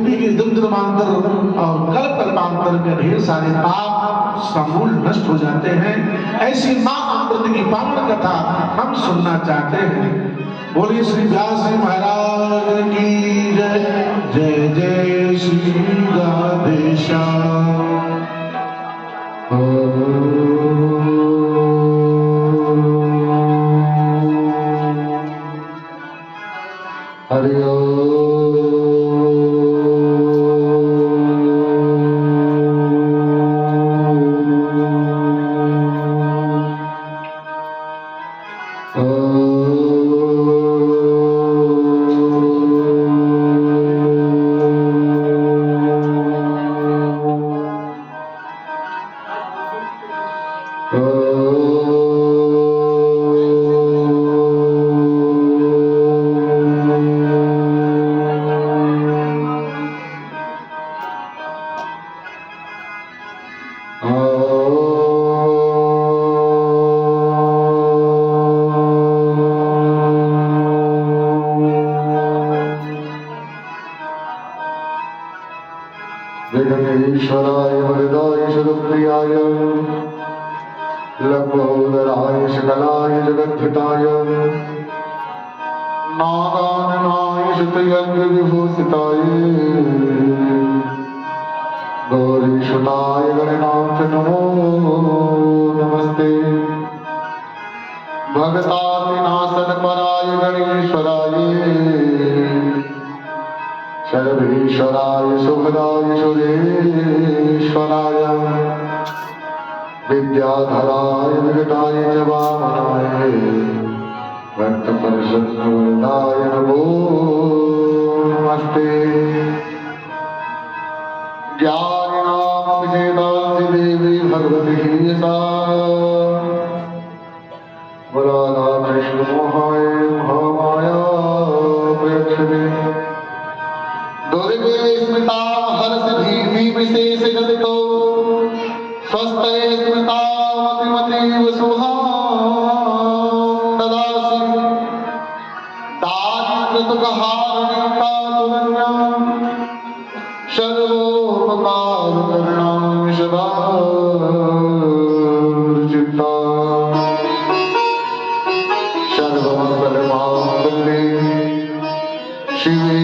पूर्वी के जन्मांतर और कल्प कल्पांतर के ढेर सारे पाप समूल नष्ट हो जाते हैं। ऐसी मां अमृत की पावन कथा हम सुनना चाहते हैं। बोलिए श्री व्यास जी महाराज की जय। जय जय श्री राधेश्याम। हरि ओम। विघ्नेश्वराय वरदाय सुरप्रियाय लंबोदराय सकलाय जगद्धिताय नागाननाय शतयज्ञ विभूषिताय गौरीसुताय गणनाथ नमो नमस्ते। भगतातिनाशन पराय गणेश्वराय सर्वेश्वराय शुभदाय सुरेश्वराय विद्याधराय विकटाय च वामनाय भक्तप्रसन्नवरदाय नमो नमस्ते। ज्ञानिनां विजयदासि देवी भगवती सा वरादा कृष्णमोहाय महामाया प्रयच्छते। दुर्गे स्मृता हर्षधीति विशेषजनितो स्वस्ते स्मृता मतिमतीव शुभां ददासि। दारिद्र्यदुःखहारिणीता तुरन्यां सर्वोपकारकरणां सदा चित्ता। सर्वमङ्गलमाङ्गल्ये शिवे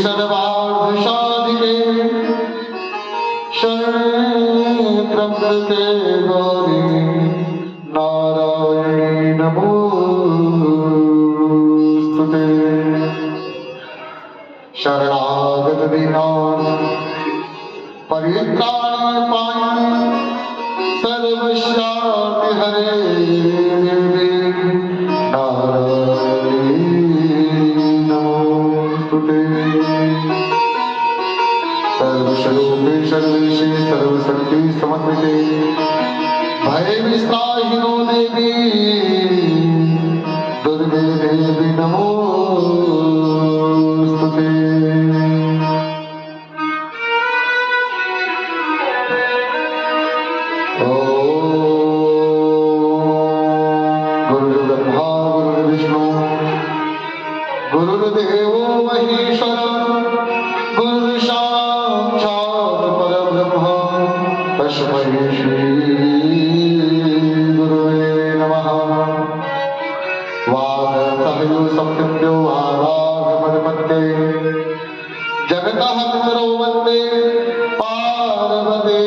सर्वार्थसाधिके शरणे त्र्यम्बके गौरी नारायणी नमोस्तुते। शरणागत दीनानां परित्राणाय पाहि सर्वशान्ति हरे देवी नारायणी नमोस्तुते। सर्वस्वरूपे सर्वेशे सर्वशक्ति समन्विते भयविस्ताहिनो देवी दुर्गे देवी नमोस्तुते। गुरुर्ब्रह्मा गुरुर्विष्णु गुरुर्देवो महेश्वर गुरुर्साक्षात् परब्रह्म तस्मै श्री गुरुवे नमः। वागर्तयो संसिद्ध्यो आराधमर्मन्ते जगतः पितरौ वन्दे पार्वती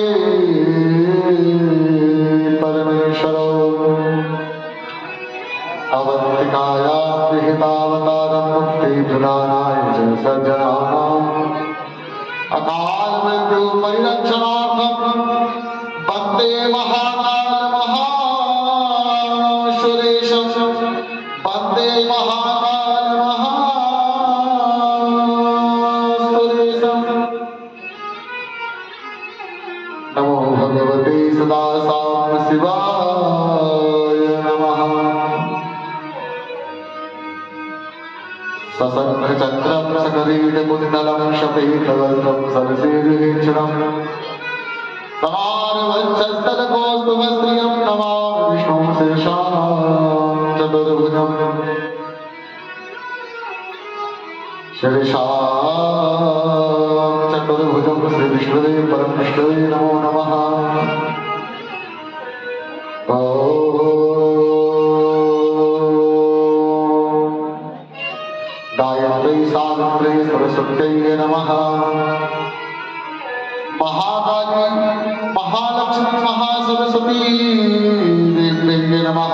परमेश्वरौ। अवन्तिकायां विहितावतारं मुक्तिप्रदानाय च सज्जनानां अकाल मृत्यु परिरक्षणार्थं वन्दे महाकाल महासुरेशं। वन्दे महाकाल महासुरेशं। नमो भगवते सदा साम शिवाय नमः। सशङ्खचक्रं सकरीटकुण्डलं शपीतवस्त्रं सरसीरुहेक्षणं समारवक्षस्थलकौस्तुभस्त्रियं नमामि विष्णुं शेषाणां चतुर्भुजम्। शीर्षां विष्णुवे परम विष्णुवे नमो नमः। गायत्री सावित्री सरस्वत्यै नमः। महाकाली महालक्ष्मी महासरस्वती देव्यै नमः।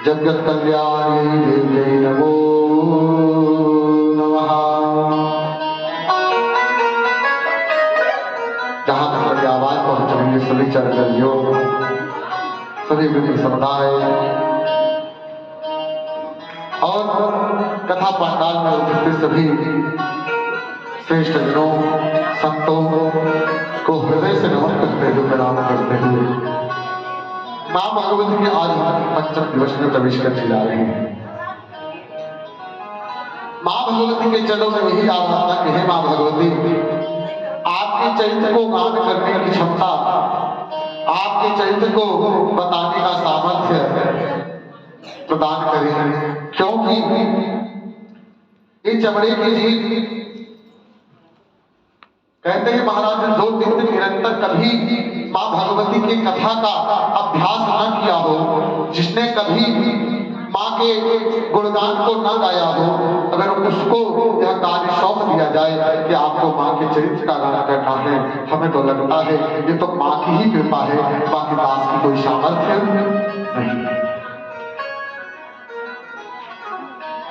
जगत कल्याणी देव्यै नमो नमः। जहां तक मेरी आवाज पहुंच रही है सभी चरणियों, सभी विधि समुदाय और कथा पंडाल में उपस्थित सभी श्रेष्ठ जनों संतों को हृदय से नमन करते हुए प्रणाम करते हुए मां भगवती के आज हम पंचम दिवस में प्रवेश करने जा रहे हैं। मां भगवती के चरणों में यही आराधना कि हे मां भगवती, आपके चरित्र को गान करने की क्षमता, आपके चरित्र को बताने का सामर्थ्य प्रदान करें, क्योंकि ये चमड़े की जीव कहते हैं महाराज 2 दिन निरंतर कभी मां भगवती की कथा का अभ्यास न किया हो, जिसने कभी मां के गुणगान को न गाया हो, अगर उसको यह कार्य सौंप दिया जाए कि आपको मां के चरित्र का गान करना है, हमें तो लगता है ये तो मां की ही कृपा है, बाकी दास की कोई सामर्थ्य नहीं।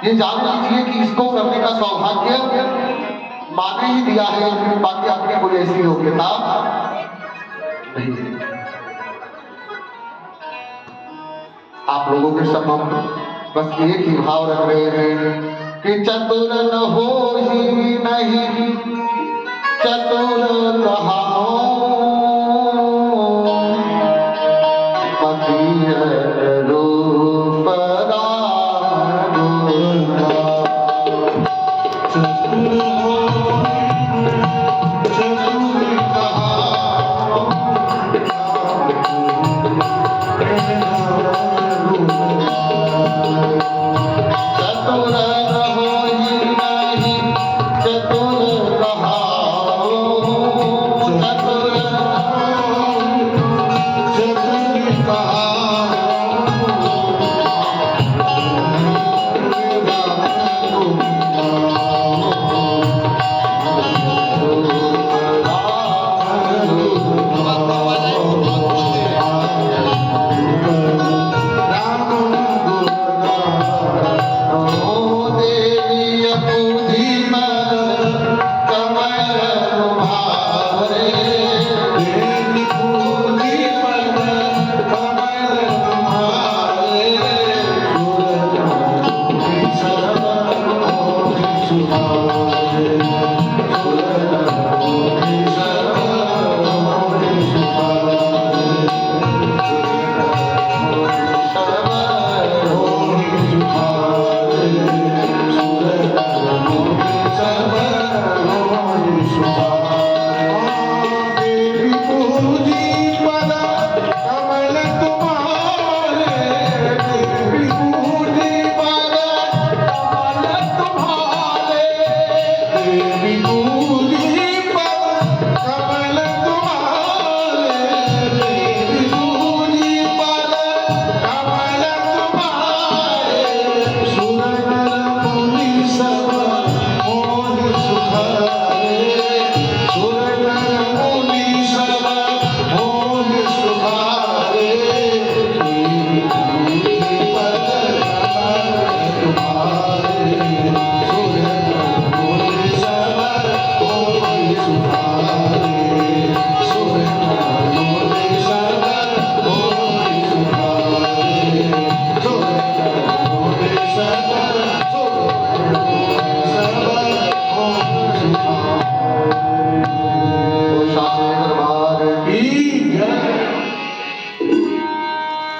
ये जान लीजिए कि इसको करने का सौभाग्य मां ने ही दिया है, बाकी अपनी कोई ऐसी योग्यता नहीं। आप लोगों के समक्ष बस एक ही भाव रख रहे हैं कि चतुर न हो ही नहीं चतुर कहाओ, रूप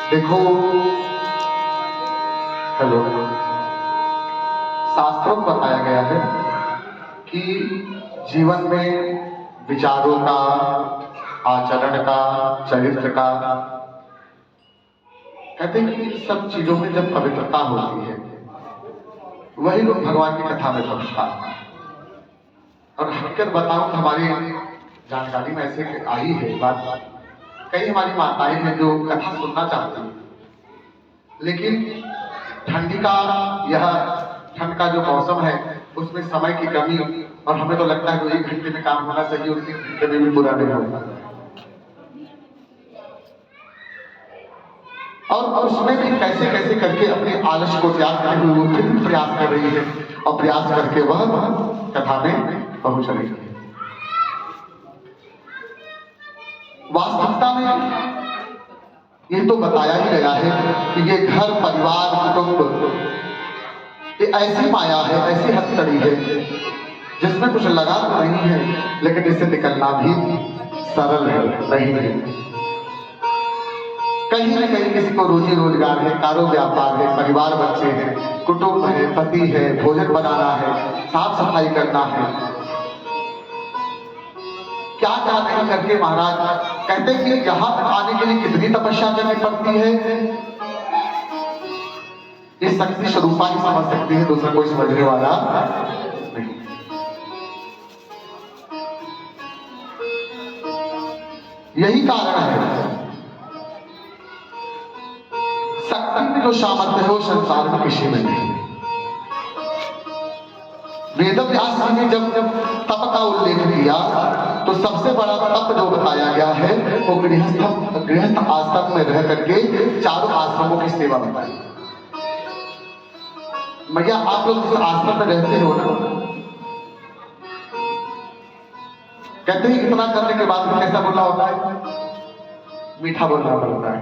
देखो, हेलो, शास्त्रों में बताया गया है कि जीवन में विचारों का, आचरण का, चरित्र का, कहते हैं कि इन सब चीजों में जब पवित्रता होती है वही लोग भगवान की कथा में पहुंचता है। और हकीकत बताऊं तो हमारी जानकारी में ऐसे आई है बात, कई हमारी माताएं हैं जो कथा सुनना चाहती हैं, लेकिन ठंडी का यह ठंड का जो मौसम है उसमें समय की कमी, और हमें तो लगता है जो 1 घंटे में काम होना चाहिए उस 1 घंटे में भी पूरा नहीं होता, और उसमें भी कैसे कैसे करके अपने आलस को त्याग करते हुए वो फिर प्रयास कर रही है और प्रयास करके वह कथा में पहुंच रही है। वास्तविकता में ये तो बताया ही गया है कि ये घर परिवार कुटुंब ये ऐसी माया है, ऐसी हथकड़ी है जिसमें कुछ लगा तो नहीं है, लेकिन इससे निकलना भी सरल है नहीं है। कहीं न कहीं किसी को रोजी रोजगार है, कारो व्यापार है, परिवार बच्चे हैं, कुटुंब है, पति है, भोजन बनाना है, साफ सफाई करना है, क्या क्या नहीं करके महाराज कहते हैं कि यहाँ तक आने के लिए कितनी तपस्या करनी पड़ती है, इस शक्ति स्वरूपा ही समझ सकती है, दूसरा कोई समझने वाला नहीं। यही कारण है शक्ति में जो सामर्थ्य है वो संसार में किसी में नहीं। वेद व्यास जी ने जब तप का उल्लेख किया तो सबसे बड़ा तप जो बताया गया है वो गृहस्थ आश्रम में रह करके 4 आश्रमों की सेवा बताई। भैया आप लोग जिस आश्रम में रहते हो ना, कहते हैं इतना करने के बाद में कैसा बोलना होता है, मीठा बोलना पड़ता है।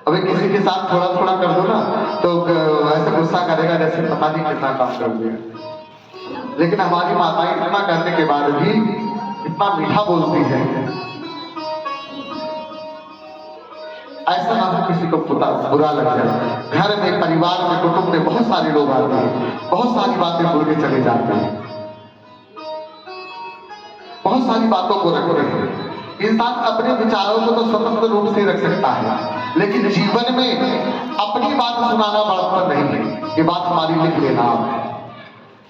अभी किसी के साथ थोड़ा थोड़ा कर दो ना तो ऐसे गुस्सा करेगा जैसे पता नहीं कितना काम कर दिया, लेकिन हमारी माताएं इतना करने के बाद भी इतना मीठा बोलती है, ऐसा ना हो किसी को बुरा लग जाए। घर में, परिवार में, कुटुंब में बहुत सारे लोग आते हैं, बहुत सारी बातें बोल के चले जाते हैं, बहुत सारी बातों को रखते हैं। इंसान अपने विचारों को तो स्वतंत्र रूप से रख सकता है, लेकिन जीवन में अपनी बात सुनाना बड़प्पन नहीं है। ये बात हमारी लिख लेना आप,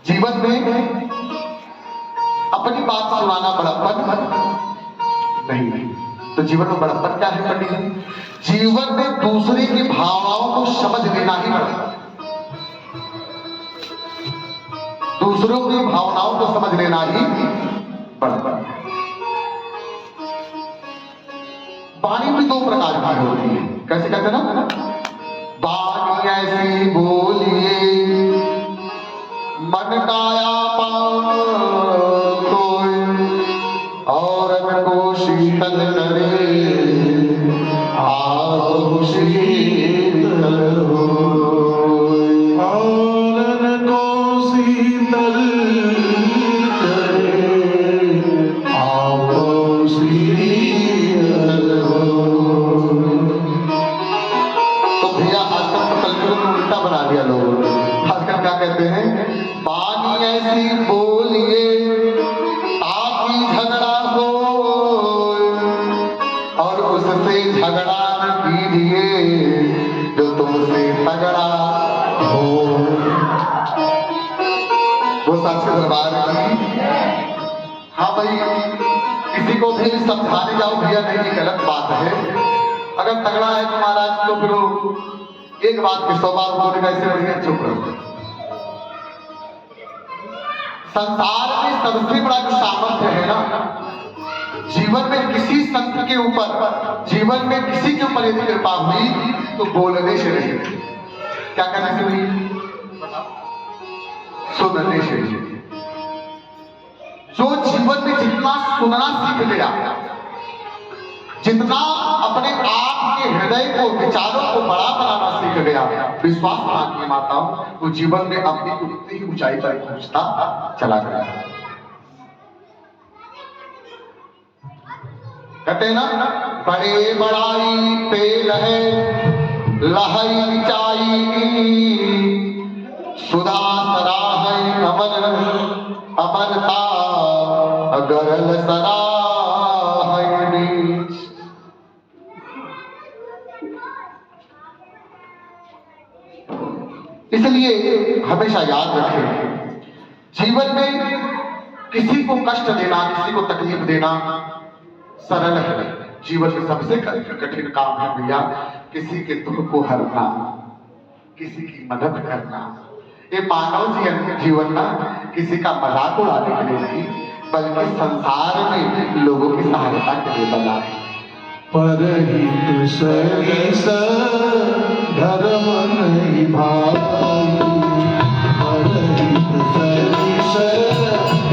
जीवन में अपनी बात सुनाना बड़प्पन नहीं है। तो जीवन में बड़प्पन क्या है पंडित जी? जीवन में दूसरे की भावनाओं को समझ लेना ही बड़प्पन, दूसरों की भावनाओं को समझ लेना ही बड़प्पन। वाणी भी 2 प्रकार की होती है, कैसे कहते हैं ना, वाणी ऐसी बोलिए मन काया कोई और को शीतल करे आप शीतल हो, और को शीतल करे आप शीतल हो। तो भैया आजकल तो कलयुग को उल्टा बना दिया लोगों ने। आजकल क्या कहते हैं, वाणी ऐसी बोलिए ताकि झगड़ा हो और उससे झगड़ा न कीजिए जो तुमसे तगड़ा हो। वो साक्षी दरबार की, हाँ भाई किसी को भी समझाने जाओ भैया नहीं ये गलत बात है, अगर तगड़ा है तो महाराज तो फिर एक बात के 100 बार बोलेगा, इससे बढ़िया चुप रहो। संसार में सबसे बड़ा जो सामर्थ्य है ना, जीवन में किसी संत के ऊपर, जीवन में किसी के ऊपर यदि कृपा हुई तो बोलने से नहीं, क्या करने से हुई, सुनने से। जो जीवन में जितना सुनना सीख गया, जितना अपने आप के हृदय को, विचारों को बड़ा बनाना सीख गया, विश्वास मांगी माताओं, वो जीवन में अपनी उतनी ही ऊंचाई पर पहुंचता चला गया। कहते हैं ना, बड़े बड़ाई पे लहे लहई नीचाई सुधा सराहै अमर अमरता अगरल सराहै नीच। इसलिए हमेशा याद रखें, जीवन में किसी को कष्ट देना, किसी को तकलीफ देना सरल है। जीवन में सबसे कठिन काम है भैया किसी के दुख को हरना, किसी की मदद करना। ये मानव जीवन ना किसी का मजाक उड़ाने के लिए नहीं, बल्कि संसार में लोगों की सहायता के लिए बना है। परहित सरिस धर्म नहीं भाई, परहित सरिस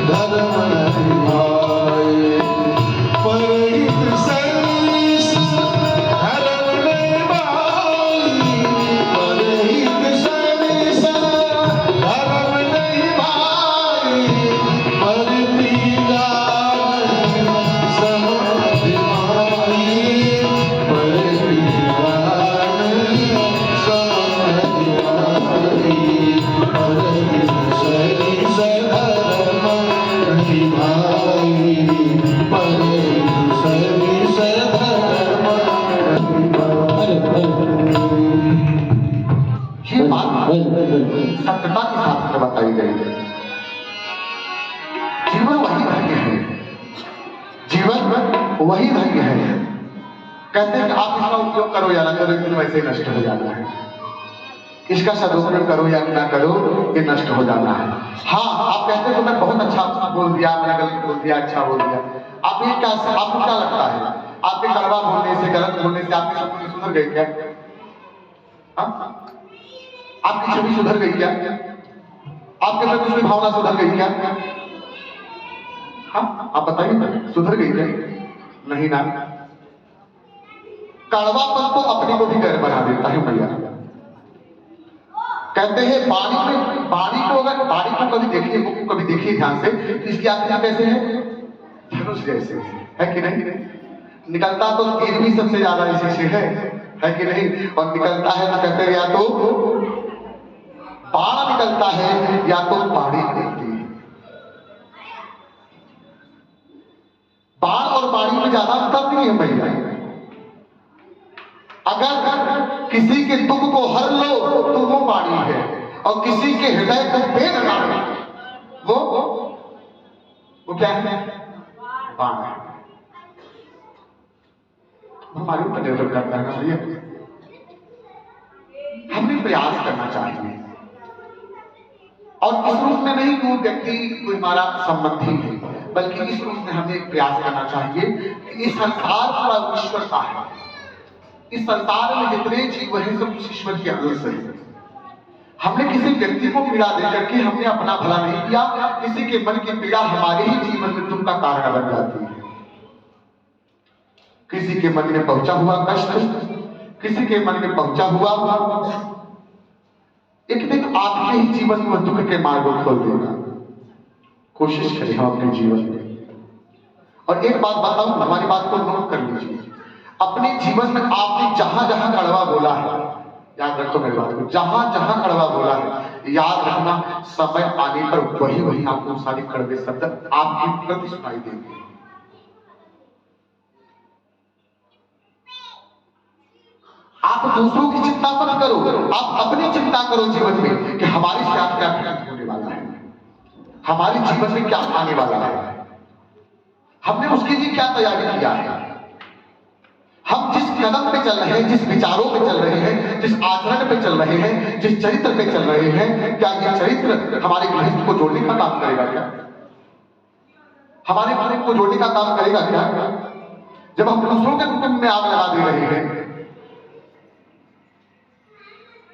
धर्म नहीं भाई, परहित सरिस धर्म नहीं भाई, परहित सरिस धर्म नहीं भाई, परपीड़ा सत्यता के साथ में बताई गई है। जीवन वही धन्य है, जीवन वही धन्य है। कहते हैं कि आप इसका उपयोग करो या ना करो, एक दिन वैसे ही नष्ट हो जाना है। इसका सदुपयोग करो या ना करो, ये नष्ट हो जाना है। हाँ, आप कहते हो मैं बहुत अच्छा बोल दिया, मैंने गलत बोल दिया, अच्छा बोल दिया। आप ये क्या, आपको क्या लगता है आपके कड़वा बोलने से, गलत बोलने से आपकी सब सुधर गई क्या? हाँ? आपकी छवि सुधर गई क्या? आपके प्रति कोई भावना सुधर गई क्या? हाँ, आप बताइए, सुधर गई क्या? नहीं ना। कड़वापन तो अपने को भी गैर बना देता है भैया। कहते हैं बाणी को कभी देखिए, मुख को कभी देखिए ध्यान से, तो इसकी आकृति कैसे है? धनुष जैसे है कि नहीं? निकलता तो तीर भी सबसे ज्यादा इसी से है कि नहीं? और निकलता है तो कहते हैं या तो बाण निकलता है या तो बाड़ी निकलती है। बाण और बाड़ी में ज्यादा अंतर नहीं है भैया। अगर किसी के दुख को हर लो तो वो बाणी है, और किसी के हृदय को भेद डालो वो क्या है? बाण है। हमारे ऊपर निर्भर करता है ना भैया। हमें प्रयास करना चाहिए, और इस रूप में नहीं कोई व्यक्ति कोई हमारा संबंधी है, बल्कि इस रूप में हमें एक प्रयास करना चाहिए कि इस संसार पूरा ईश्वर का है। इस संसार में जितने जीव हैं सब ईश्वर के अंश हैं। हमने किसी व्यक्ति को पीड़ा दे करके हमने अपना भला नहीं किया। किसी के मन की पीड़ा हमारे ही जीवन में दुख का कारण बन जाती है। किसी के मन में पहुंचा हुआ कष्ट, किसी के मन में पहुंचा हुआ एक दिन आपके ही जीवन में दुख के मार्ग को खोल देगा। कोशिश करें हम अपने जीवन में। और एक बात बताऊं, हमारी बात को नोट कर लीजिए। अपने जीवन में आपने जहां जहां कड़वा बोला है, याद रखो मेरी बात को, जहां जहां कड़वा बोला है, याद रखना समय आने पर वही वही आपको सारे कड़वे शब्द आपके प्रति सुनाई देंगे। आप दूसरों की चिंता मत करो, आप अपनी चिंता करो जीवन में कि हमारे साथ क्या होने वाला है, हमारे जीवन में क्या आने वाला है, हमने उसके लिए क्या तैयारी किया है। हम जिस कदम पे चल रहे हैं, जिस विचारों पे चल रहे हैं, जिस आचरण पे चल रहे हैं, जिस चरित्र पे चल रहे हैं, क्या ये चरित्र हमारे गृहस्थ को जोड़ने का काम करेगा क्या? हमारे कुटुंब को जोड़ने का काम करेगा क्या? जब हम दूसरों के कुटुंब में आग लगा दे रहे हैं,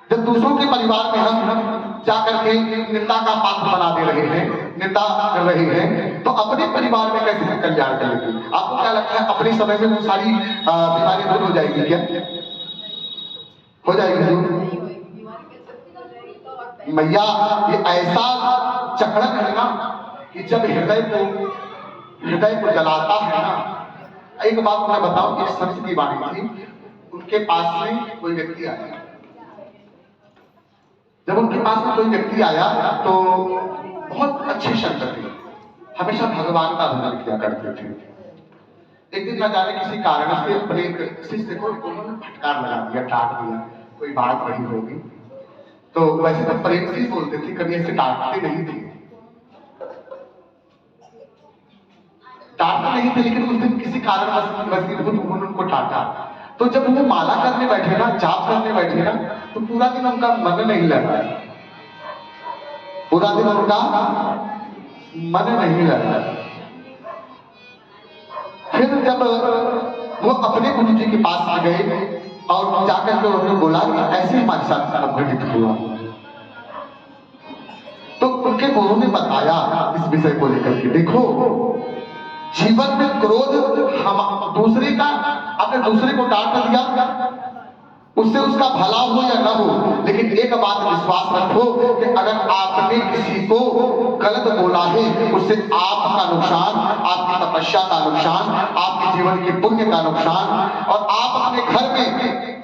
जब दूसरों के परिवार में हम जाकर के निंदा का पात्र बना दे रहे हैं, निंदा कर रहे हैं, तो अपने परिवार में कैसे हम कल्याण करेंगे? आपको क्या लगता है अपने समय में वो सारी बीमारी दूर हो जाएगी क्या? हो जाएगी मैया। ये ऐसा चक्रण है ना कि जब हृदय को जलाता है ना। एक बात मैं बताऊं, एक संत की वाणी थी, उनके पास में कोई व्यक्ति आया। जब उनके पास में कोई व्यक्ति आया तो बहुत अच्छे संत थे, हमेशा भगवान का भजन किया करते थे। एक दिन न जाने किसी कारण से अपने शिष्य को उन्होंने फटकार लगा दिया, डांट दिया, कोई बात रही होगी। तो वैसे तो प्रेम से बोलते थे, कभी ऐसे डांटते नहीं थे। डांटते नहीं थे, लेकिन उस दिन किसी कारणवश उन्होंने उनको डांटा। तो जब वो माला करने बैठे ना, जाप करने बैठे ना, तो पूरा दिन उनका मन नहीं लगा, पूरा दिन उनका मन नहीं लगा। फिर जब वो अपने गुरु जी के पास आ गए और जाकर के उन्होंने बोला कि ऐसे हमारे साथ घटित हुआ, तो उनके गुरु ने बताया इस विषय को लेकर के, देखो जीवन में क्रोध हम दूसरे का, आपने दूसरे को डांट दिया, उससे उसका भला हो या ना हो, लेकिन एक बात विश्वास रखो कि अगर आपने किसी को गलत बोला है, उससे आपका नुकसान, आपकी तपस्या का नुकसान, आपके जीवन के पुण्य का नुकसान, और आप अपने घर में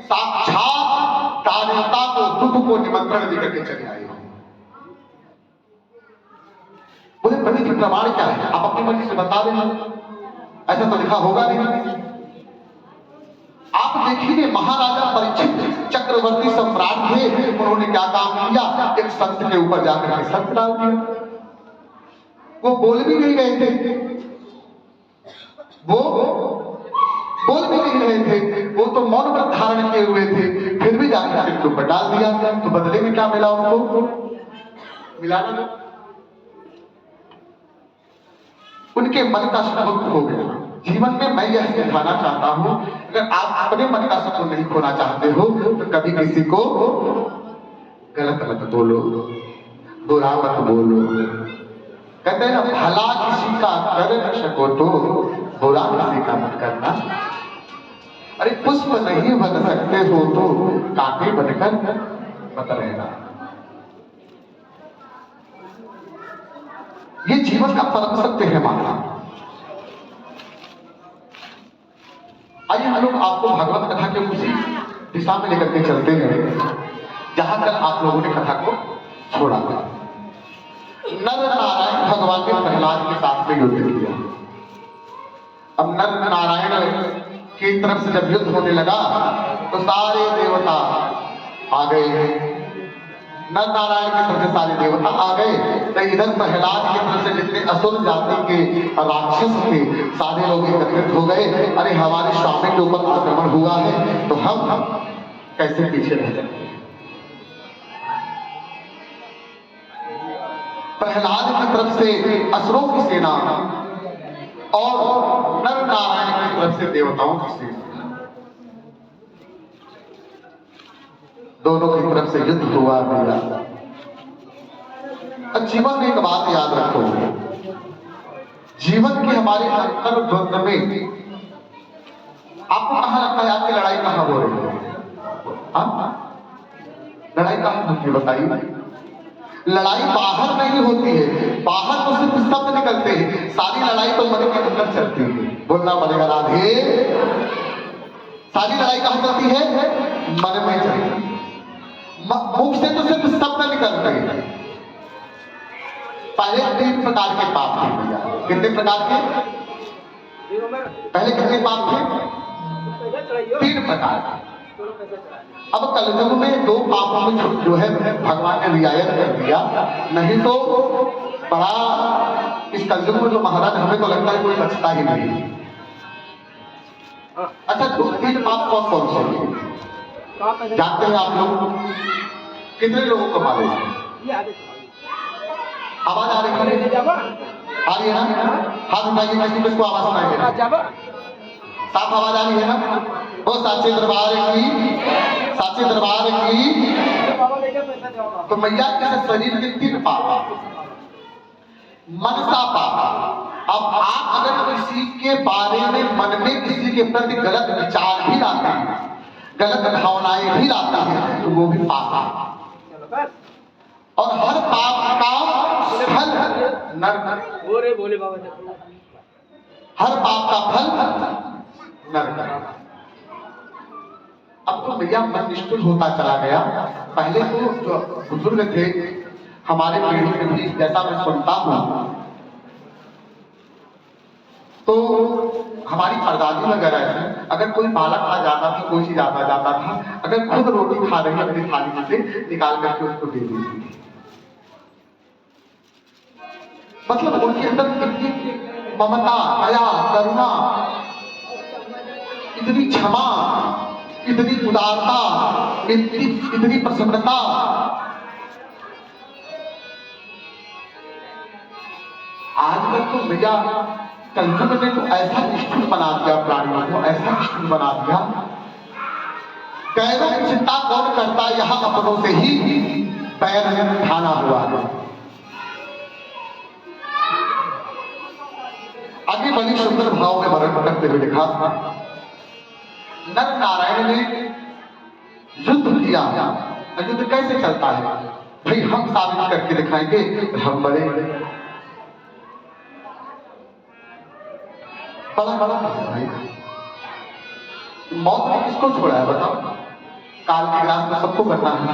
साक्षात दानवता को, दुख को निमंत्रण देकर के चले आए हो। बोले पंडित जी प्रमाण क्या है? आप अपनी मर्जी से बता देना, ऐसा तो लिखा होगा नहीं। आप देखिए महाराजा परीक्षित चक्रवर्ती सम्राट थे, उन्होंने क्या काम किया, एक संत के ऊपर जाकर के संत डाल दिया। वो बोल भी नहीं रहे थे, वो बोल भी नहीं रहे थे, वो तो मौन व्रत धारण किए हुए थे, फिर भी जाकर के ऊपर डाल दिया। तो बदले में क्या मिला उनको? मिला ना, उनके मन का सुख हो गया। जीवन में मैं यह सिखाना चाहता हूं, अगर आप अपने मन का सुख नहीं खोना चाहते हो तो कभी किसी को गलत मत बोलो, बुरा मत बोलो। कहते हैं ना, भला किसी का कर न सको तो बुरा किसी का मत करना। अरे पुष्प नहीं बन सकते हो तो कांटे बनकर मत रहना। ये जीवन का परम सत्य है माना। आइए हम लोग आपको भागवत कथा के उसी दिशा में लेकर के चलते हैं जहां कल आप लोगों ने कथा को छोड़ा था। नर नारायण भगवान ने प्रहलाद के साथ में युद्ध किया। अब नर नारायण की तरफ से जब युद्ध होने लगा तो सारे देवता आ गए, नर नारायण की तरफ से सारे देवता आ गए। तो इधर प्रहलाद की तरफ से जितने असुर जाति के राक्षस थे सारे लोग एकत्रित हो गए। अरे हमारे स्वामी के ऊपर आक्रमण हुआ है तो हम कैसे पीछे रह सकते हैं। प्रहलाद की तरफ से असुरों की सेना और नर नारायण की तरफ से देवताओं की सेना, दोनों की तरफ से युद्ध हुआ मेरा। जीवन में एक बात याद रखो, जीवन के हमारे अंतर द्वंद में आपको कहां लगता है आपकी लड़ाई कहां हो रही है? लड़ाई कहां होती है बताइए? लड़ाई बाहर नहीं होती है, बाहर तो सिर्फ शब्द निकलते हैं, सारी लड़ाई तो मन के अंदर चलती है। बोलना पड़ेगा राधे। सारी लड़ाई कहां चलती है? मन में चलती है। मुख से तो सिर्फ शब्द निकलते हैं। पहले 3 प्रकार के पाप थे भैया। कितने प्रकार के? पहले कितने पाप थे? 3 प्रकार। अब कलयुग में 2 पापों में जो है भगवान ने रियायत कर दिया, नहीं तो बड़ा इस कलयुग में तो महाराज हमें तो लगता है कोई बचता ही नहीं। अच्छा 2-3 पाप कौन कौन से जानते हैं आप लोग? कितने लोगों को मालूम है? आवाज आ रही है? आ रही है ना? हाथ उठाइए किसी किसको आवाज सुनाई दे रही है? साफ आवाज आ रही है ना? वो साचे दरबार की, साचे दरबार की। तो मैया के शरीर के 3 पाप, मनसा पाप। अब आप अगर किसी के बारे में मन में किसी के प्रति गलत विचार भी लाते हैं, गलत भावनाएं भी लाते हैं तो वो भी पाप है। और हर पाप का फल नरक। बोले बाबा, हर पाप का फल नरक। अब तो भैया मन निष्ठुर होता चला गया। पहले तो जो बुजुर्ग थे हमारे पीढ़ी में भी, जैसा मैं सुनता हूं तो हमारी परदादी वगैरह है, अगर कोई बालक आ जाता था, कोई चीज आता जाता था, अगर खुद रोटी खा रही है अपनी थाली में से निकाल करके उसको दे देती थी। मतलब उनके अंदर कितनी ममता, दया, करुणा, इतनी क्षमा, इतनी उदारता, इतनी प्रसन्नता। आजकल तो भैया कलयुग ने तो ऐसा निष्ठुर बना दिया प्राणियों को, ऐसा निष्ठुर बना दिया। गैरों की चिंता कौन करता, यहां अपनों से ही पैर ठाना हुआ है। आगे बड़ी सुंदर भाव में वर्णन करते हुए लिखा, नर नारायण ने युद्ध किया। युद्ध कैसे चलता है भाई, हम साबित करके दिखाएंगे, हम बड़े बड़ा बड़ा भाई। मौत ने किसको छोड़ा है बताओ? काल के ग्रास में सबको करना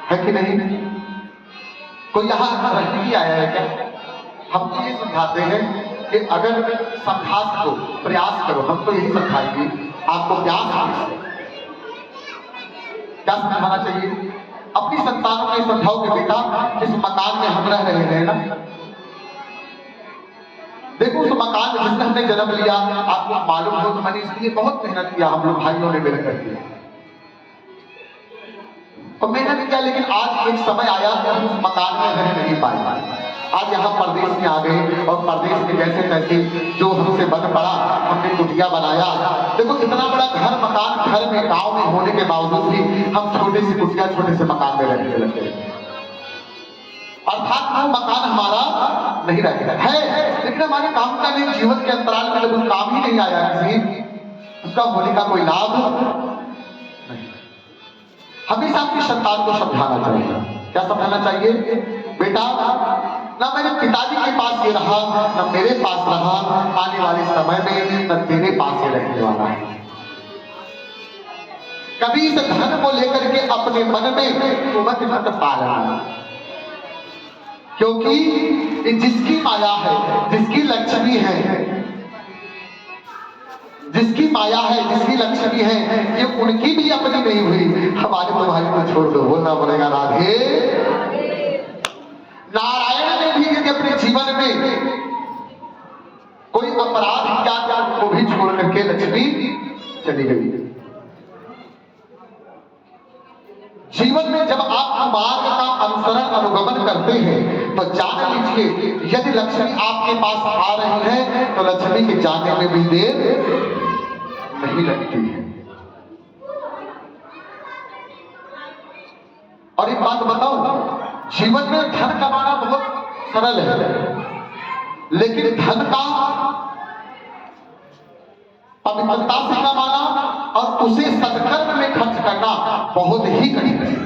है कि नहीं? कोई यहां रहने की आया है क्या? हम तो ये समझाते हैं कि अगर समझा सको प्रयास करो, हम तो यही समझाएंगे आपको। प्रयास क्या समझाना चाहिए? अपनी संतानों को समझाओ कि बेटा इस मकान में हम रह रहे हैं ना, देखो उस मकान में जिसने हमने जन्म लिया, आपको मालूम हो तो मैंने इसलिए बहुत मेहनत किया, हम लोग भाइयों ने मिलकर किया तो मेहनत किया, लेकिन आज एक समय आया कि हम उस मकान में रह नहीं पाए। आज यहाँ परदेश में आ गए और परदेश में जैसे तैसे जो हमसे बन पड़ा, हमने कुटिया बनाया। देखो इतना बड़ा घर मकान घर में गांव में होने के बावजूद भी हम छोटे से कुटिया छोटे से मकान में रहने लगे। अर्थात वो मकान हमारा नहीं रहेगा है, लेकिन हमारे काम का नहीं। जीवन के अंतराल में जब उस काम ही नहीं आया किसी, उसका होने का कोई लाभ नहीं। हमेशा अपनी संतान को समझाना चाहिए। क्या समझाना चाहिए? बेटा ना मेरे पिताजी के पास ये रहा, ना मेरे पास रहा, आने वाले समय में न तेरे पास ये रहने वाला है। कभी इस धन को लेकर के अपने मन में उमत मत पालना, क्योंकि जिसकी माया है, जिसकी लक्ष्मी है, जिसकी माया है, जिसकी लक्ष्मी है, ये उनकी भी अपनी नहीं हुई। हमारे तो भाई को छोड़ दो, बोलना पड़ेगा राधे। नारायण ने भी यदि अपने जीवन में कोई अपराध किया क्या, उनको भी छोड़ करके लक्ष्मी चली गई। जीवन में जब आप मार्ग का अनुसरण अनुगमन करते हैं तो जान लीजिए, यदि लक्ष्मी आपके पास आ रही है तो लक्ष्मी के जाने में भी देर नहीं लगती है। और एक बात बताऊं, जीवन में धन कमाना बहुत सरल है, लेकिन धन का पवित्रता से कमाना और उसे सत्कर्म में खर्च करना बहुत ही कठिन है।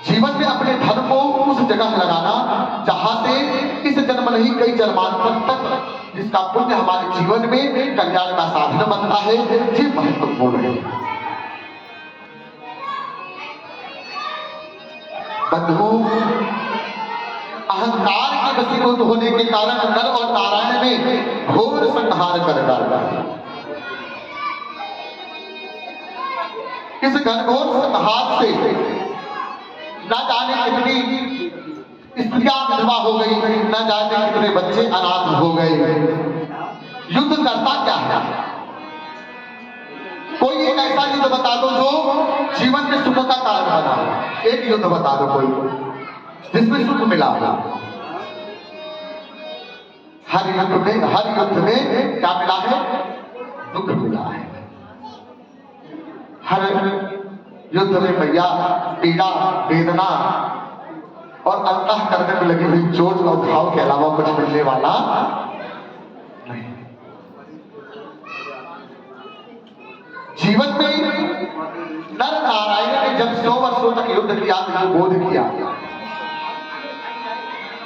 जीवन में अपने धन को उस जगह लगाना जहां से इस जन्म नहीं कई जन्मांतर तक जिसका पुण्य हमारे जीवन में कल्याण का साधन बनता है, ये महत्वपूर्ण है। बंधु, अहंकार के वशीभूत होने के कारण नर और नारायण ने घोर संहार कर डाला। इस घनघोर संहार से न जाने कितनी स्त्रियां विधवा हो गई, न जाने कितने बच्चे अनाथ हो गए। युद्ध करता क्या है? कोई एक ऐसा युद्ध बता दो जो जीवन में सुख का कारण बना। एक युद्ध बता दो कोई जिसमें सुख मिला हो। हर युद्ध में क्या मिला है? दुख मिला है। हर युद्ध में भैया पीड़ा वेदना और अंतः करने में लगी हुई चोट और घाव के अलावा कुछ मिलने वाला नहीं। जीवन में नर नारायण ने जब 100 वर्षों तक युद्ध किया तो बोध किया।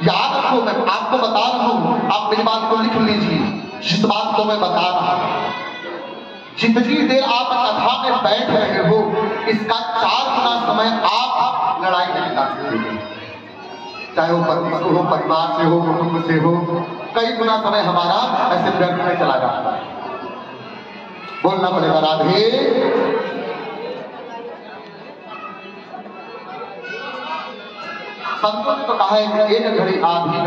याद रखो, मैं आपको बता रहा हूं, आप मेरी बात को लिख लीजिए। जिस बात को मैं बता रहा हूं, जितनी देर आप कथा में बैठ रहे हो, इसका 4 गुना समय आप लड़ाई में बिता सकते हो। चाहे वो पति से हो, परिवार से हो, कुटुंब से हो, कई गुना समय हमारा ऐसे व्यर्थ में चला जाता है। बोलना पड़ेगा राधे। संतों ने तो कहा है कि एक घड़ी आधी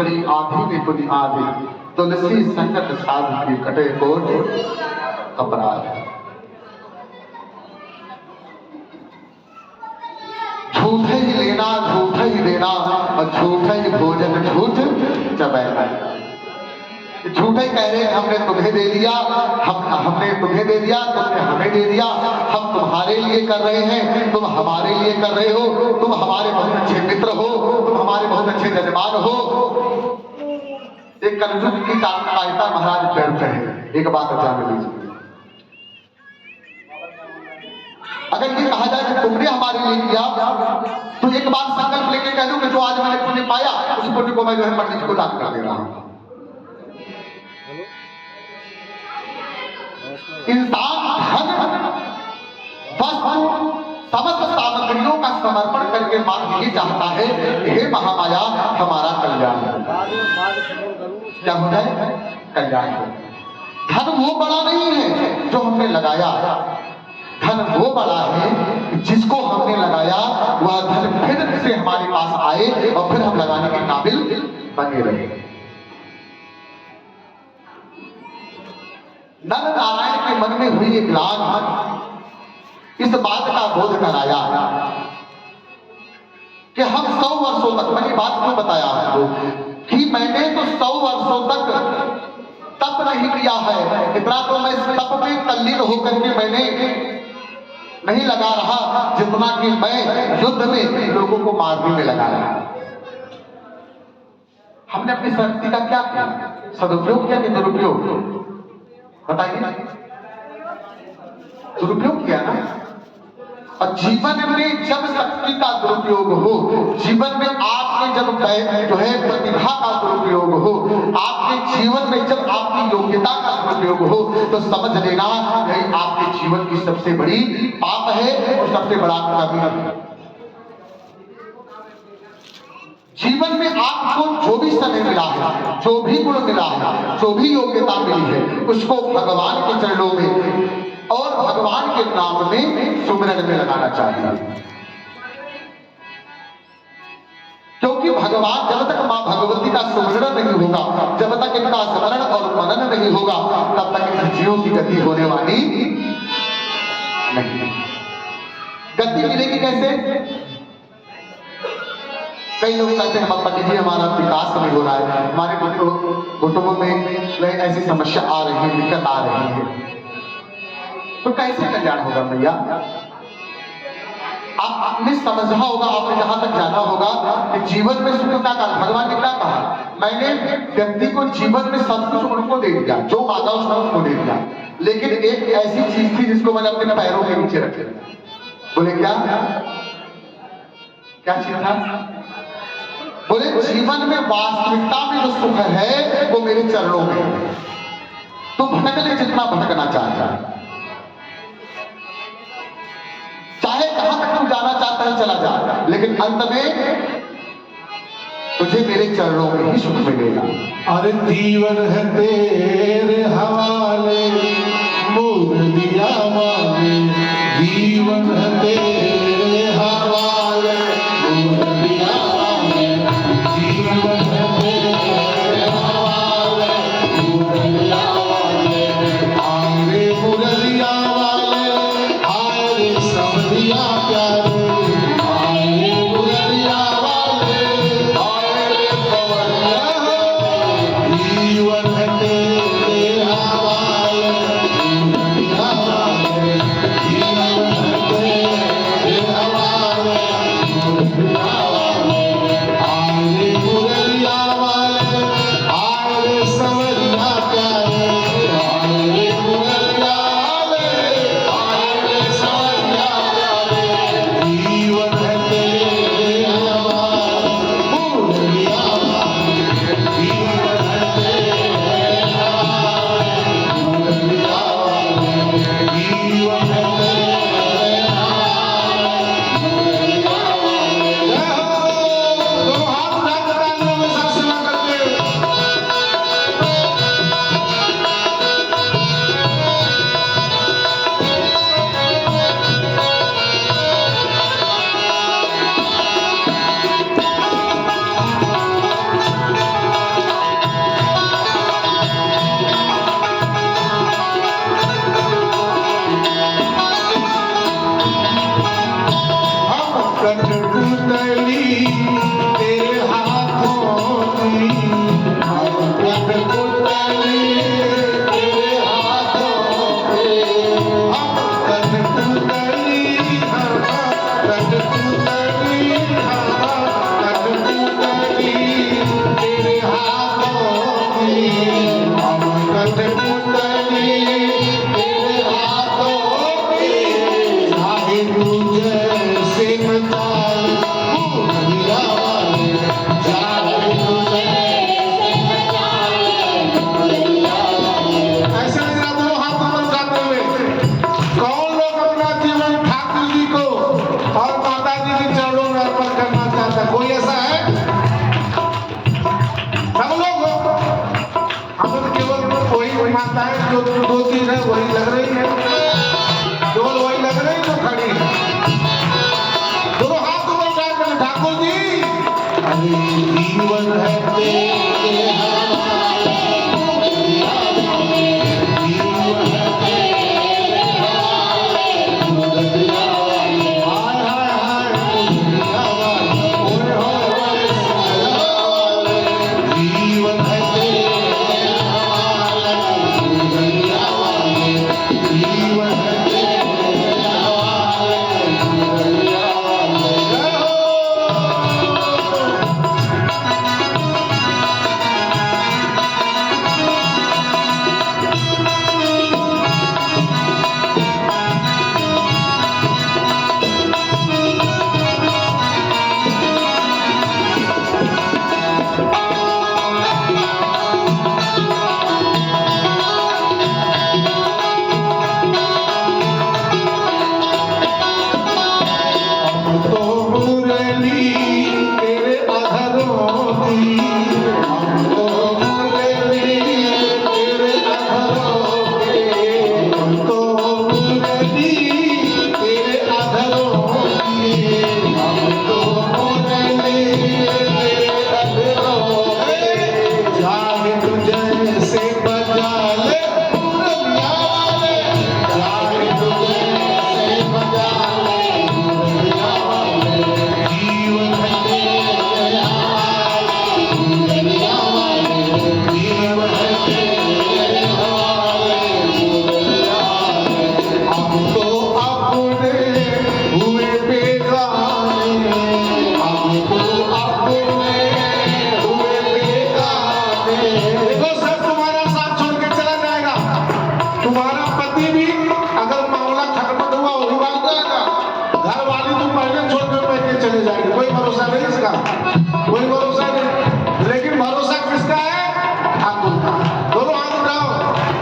में खुद आधी, तुलसी संकट साध की कटे कोट अपराध। झूठ ही लेना झूठ ही देना और झूठ ही भोजन झूठ चबैना। झूठे कह रहे हमने तुम्हें दे दिया, हमने तुम्हें दे दिया, तुमने हमें दे दिया, हम तुम्हारे लिए कर रहे हैं, तुम हमारे लिए कर रहे हो, तुम हमारे बहुत अच्छे मित्र हो, तुम हमारे बहुत अच्छे जजमान हो। एक कलयुग की कायरता महाराज व्यर्थ है। एक बात जान लीजिए, अगर ये कहा जाए कि तुमने हमारे लिए किया, तो एक बार संकल्प लेके कह दूं कि जो आज मैंने पुण्य पाया उस पुण्य को मैं जो है पंडित जी को दान कर दे रहा हूं। इंसान धन वस्तु समस्त सामग्रियों का समर्पण करके मात्र ये चाहता है, हे महामाया हमारा कल्याण हो। क्या हो जाए? कल्याण हो। धन वो बड़ा नहीं है जो हमने लगाया, धन वो बड़ा है जिसको हमने लगाया वह धन फिर से हमारे पास आए और फिर हम लगाने के काबिल बने रहे। नर नारायण के मन में हुई एक लाग इस बात का बोध कराया कि हम 100 वर्षों तक, मैंने बात क्यों बताया आपको कि मैंने तो 100 वर्षों तक तप नहीं किया है, इतना तो मैं तप में तल्लीन होकर के मैंने नहीं लगा रहा जितना कि मैं युद्ध में लोगों को मारने में लगा रहा। हमने अपनी शक्ति का क्या किया? सदुपयोग किया कि दुरुपयोग? बताइए। दुरुपयोग किया ना। और जीवन में जब शक्ति का दुरुपयोग हो, जीवन में आपके जब जो है प्रतिभा का दुरुपयोग हो, आपके जीवन में जब आपकी योग्यता का दुरुपयोग हो, तो समझ लेना यही आपके जीवन की सबसे बड़ी पाप है और सबसे बड़ा कमी है। जीवन में आपको जो भी समय मिला है, जो भी गुण मिला है, जो भी योग्यता मिली है, उसको भगवान के चरणों में और भगवान के नाम में सुमिरन में लगाना चाहिए। क्योंकि भगवान जब तक मां भगवती का सुमिरन नहीं होगा, जब तक इनका स्मरण और मनन नहीं होगा, तब तक इन जीवों की गति होने वाली नहीं। गति मिलेगी कैसे? कई लोग कहते हैं पंडित जी हमारा विकास नहीं हो रहा है, हमारे कुटुंबों में ऐसी समस्या आ रही है, दिक्कत आ रही है, तो कैसे कल्याण होगा भैया? आपने समझा होगा, आपने जहां तक जाना होगा कि जीवन में सुख क्या कहा भगवान ने, क्या कहा? मैंने व्यक्ति को जीवन में सब कुछ उनको दे दिया, जो मांगा उसने उसको दे दिया, लेकिन एक ऐसी चीज थी जिसको मैंने अपने पैरों के नीचे रख दिया। बोले क्या? क्या चीज था? बोले जीवन में वास्तविकता में जो सुख है वो मेरे चरणों में। तू भटक ले जितना भटकना चाहता है, चाहे कहां तक तू जाना चाहता है चला जा, लेकिन अंत में तुझे मेरे चरणों में ही सुख मिलेगा। अरे जीवन है तेरे हवाले, मोर दिया वाले, जीवन है तेरे हवाले, मोर दिया वाले, जीवन है तेरे हवाले, मोर दिया वाले, आए रे मुरलिया वाले, आए रे समधिया प्यारे, आए रे मुरलिया वाले, आए रे पवनिया, जीवन है तेरे हवाले, मोर दिया वाले, जीवन है तेरे सब लोग हम तो केवल वही माताएं जो दो तीन है वही लग रही है, केवल वही लग रही जो खड़ी है। दोनों हाथ ऊपर उठा कर ठाकुर जी अरे जीवन है तेरे हवाले, जीवन है तेरे हवाले, मुदरिया वाले, हाय हाय हाय मुदरिया वाले, ओए होए होए वाले, जीवन है तेरे हवाले, मुदरिया वाले, जीवन है तेरे हवाले, मुदरिया वाले। जय हो। हम तो मुरली तेरे अधरों की, हम तो मुरली तेरे अधरों के, हम तो मुरली तेरे अधरों की, हम तो मुरली तेरे अधरों के, चाहे तुझे से बजा ले मुरलिया वाले, चाहे तुझे से बजा ले मुरलिया वाले, जीवन है तेरे हवाले, मुरलिया वाले, जीवन है तेरे हवाले, मुरलिया वाले। हम तो अपने हुए बेगाने, हम तो अपने हुए बेगाने। देखो सब तुम्हारा साथ छोड़ के चला जाएगा, तुम्हारा पति भी अगर मामला खटपट हुआ वही भाग जाएगा, घर वाली तुम पहले छोड़ कर बैठ के चले जाएंगे, कोई भरोसा नहीं इसका, कोई भरोसा नहीं। लेकिन भरोसा किसका है? ठाकुर का। दोनों हाथ उठाओ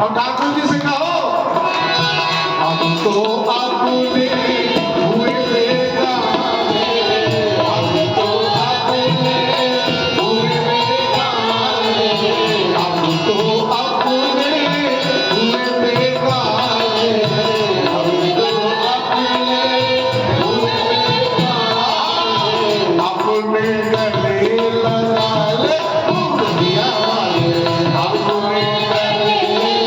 और ठाकुर जी से कहो हम तो अपने हुए बेगाने, हम तो अपने हुए बेगाने, हम तो अपने हुए बेगाने, हम तो अपने हुए बेगाने, अपने गले लगा ले मुरलिया वाले, अपने गले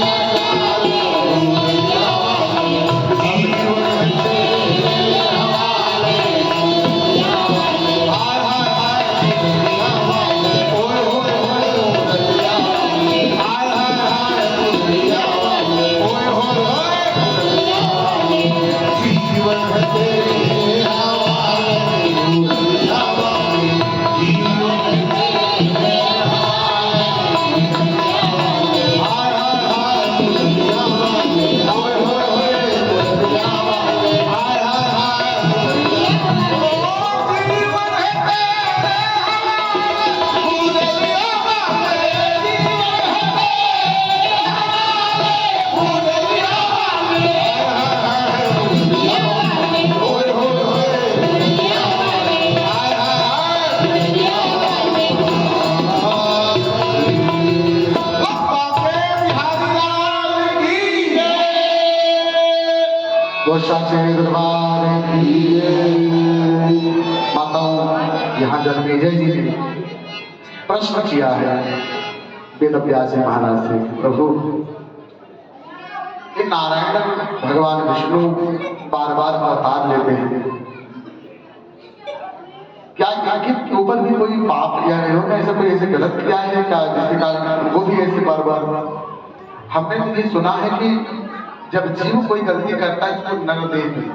लगा ले मुरलिया वाले, जीवन तेरे हवाले, मुरलिया वाले, हाय हाय हाय मुरलिया वाले, ओए होए होए मुरलिया वाले, हाय हाय हाय मुरलिया वाले, ओए होए होए मुरलिया वाले, जीवन है तेरे हवाले, मुरलिया वाले, जीवन है तेरे हवाले, मुरलिया वाले, हाय हाय हाय मुरलिया वाले, ओए होए होए मुरलिया वाले, हाय हाय हाय मुरलिया वाले, ओ जीवन है तेरे हवाले, मुरलिया वाले, जीवन है तेरे हवाले, मुरलिया वाले, हाय हाय हाय मुरलिया वाले, ओए होए होए मुरलिया वाले, हाय हाय हाय मुरलिया वाले। बाबा के बिहारी लाल की जय। वो साचे दरबार की जय। माताओं, यहाँ जन्मेजय जी ने प्रश्न किया है वेद व्यास महाराज से, प्रभु ये नारायण भगवान विष्णु बार बार अवतार लेते हैं, क्या इनके ऊपर भी कोई पाप किया है, उन्होंने ऐसा कोई ऐसे गलत किया है क्या जिसके कारण वो भी ऐसे बार बार? हमने तो ये सुना है कि जब जीव कोई गलती करता है उसको नरदेह मिलती है,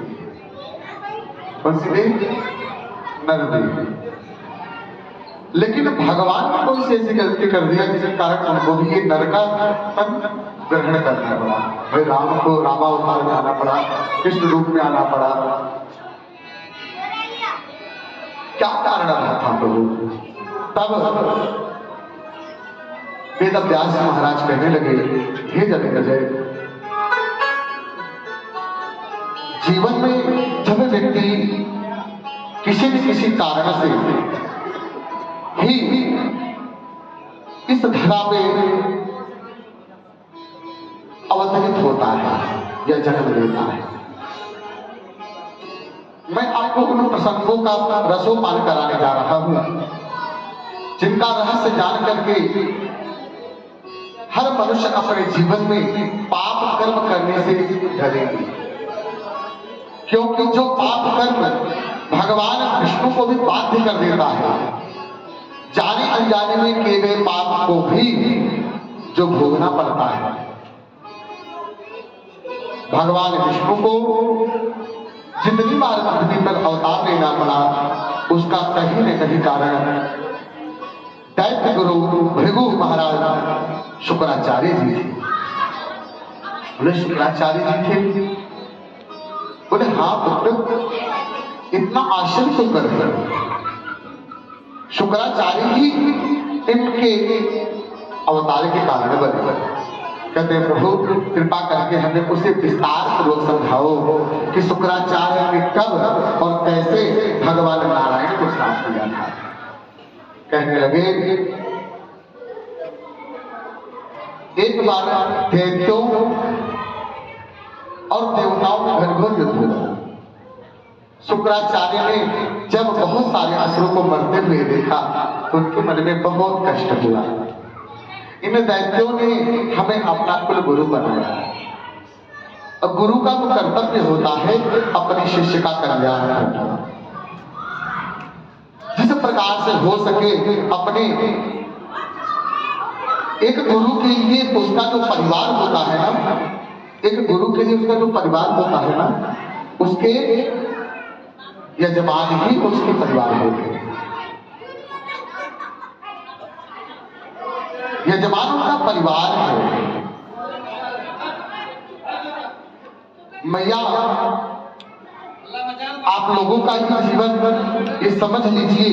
कौन सी देह? नरदेह। लेकिन भगवान ने कोई सी ऐसी गलती कर दिया जिसके कारण उनको भी ये नरकापन ग्रहण करना पड़ा। भाई राम को रामावतार में आना पड़ा, कृष्ण रूप में आना पड़ा, क्या कारण रहा था प्रभु? तब वेद व्यास महाराज कहने लगे, हे जन्मेजय, जीवन में जब व्यक्ति किसी न किसी कारण से ही इस धरा पे अवतरित होता है या जन्म लेता है। मैं आपको उन प्रसंगों का रसोपान कराने जा रहा हूं जिनका रहस्य जान करके हर मनुष्य अपने जीवन में पाप कर्म करने से डरेगी, क्योंकि जो पाप कर्म भगवान विष्णु को भी बाध्य कर देता है। जाने अनजाने में किए गए पाप को भी जो भोगना पड़ता है। भगवान विष्णु को जितनी बार पृथ्वी पर अवतार लेना पड़ा, उसका कहीं न कहीं कारण दैत्य गुरु भृगु महाराज शुक्राचार्य जी थे। बोले शुक्राचार्य जी थे? बोले हाँ पुत्र, इतना आश्चर्य क्यों कर रहे हो? शुक्राचार्य ही इनके अवतार के कारण बने। कहते हैं प्रभु कृपा करके हमें उसे विस्तार पूर्वक समझाओ कि शुक्राचार्य ने कब और कैसे भगवान नारायण को श्राप दिया था। कहने लगे एक बार दैत्यों और देवताओं में घनघोर युद्ध हुआ। शुक्राचार्य ने जब बहुत सारे असुरों को मरते हुए देखा तो उनके मन में बहुत कष्ट हुआ। इन दैत्यों ने हमें अपना कुल गुरु बनाया और गुरु का वो कर्तव्य होता है अपने शिष्य का कल्याण करना। जिस प्रकार से हो सके अपने एक गुरु के लिए उसका जो परिवार होता है ना, एक गुरु के लिए उसका जो परिवार होता है ना, उसके यजमान ही उसके परिवार होते हैं। यजमान उनका परिवार है। मैया आप लोगों का ही जीवन ये समझ लीजिए,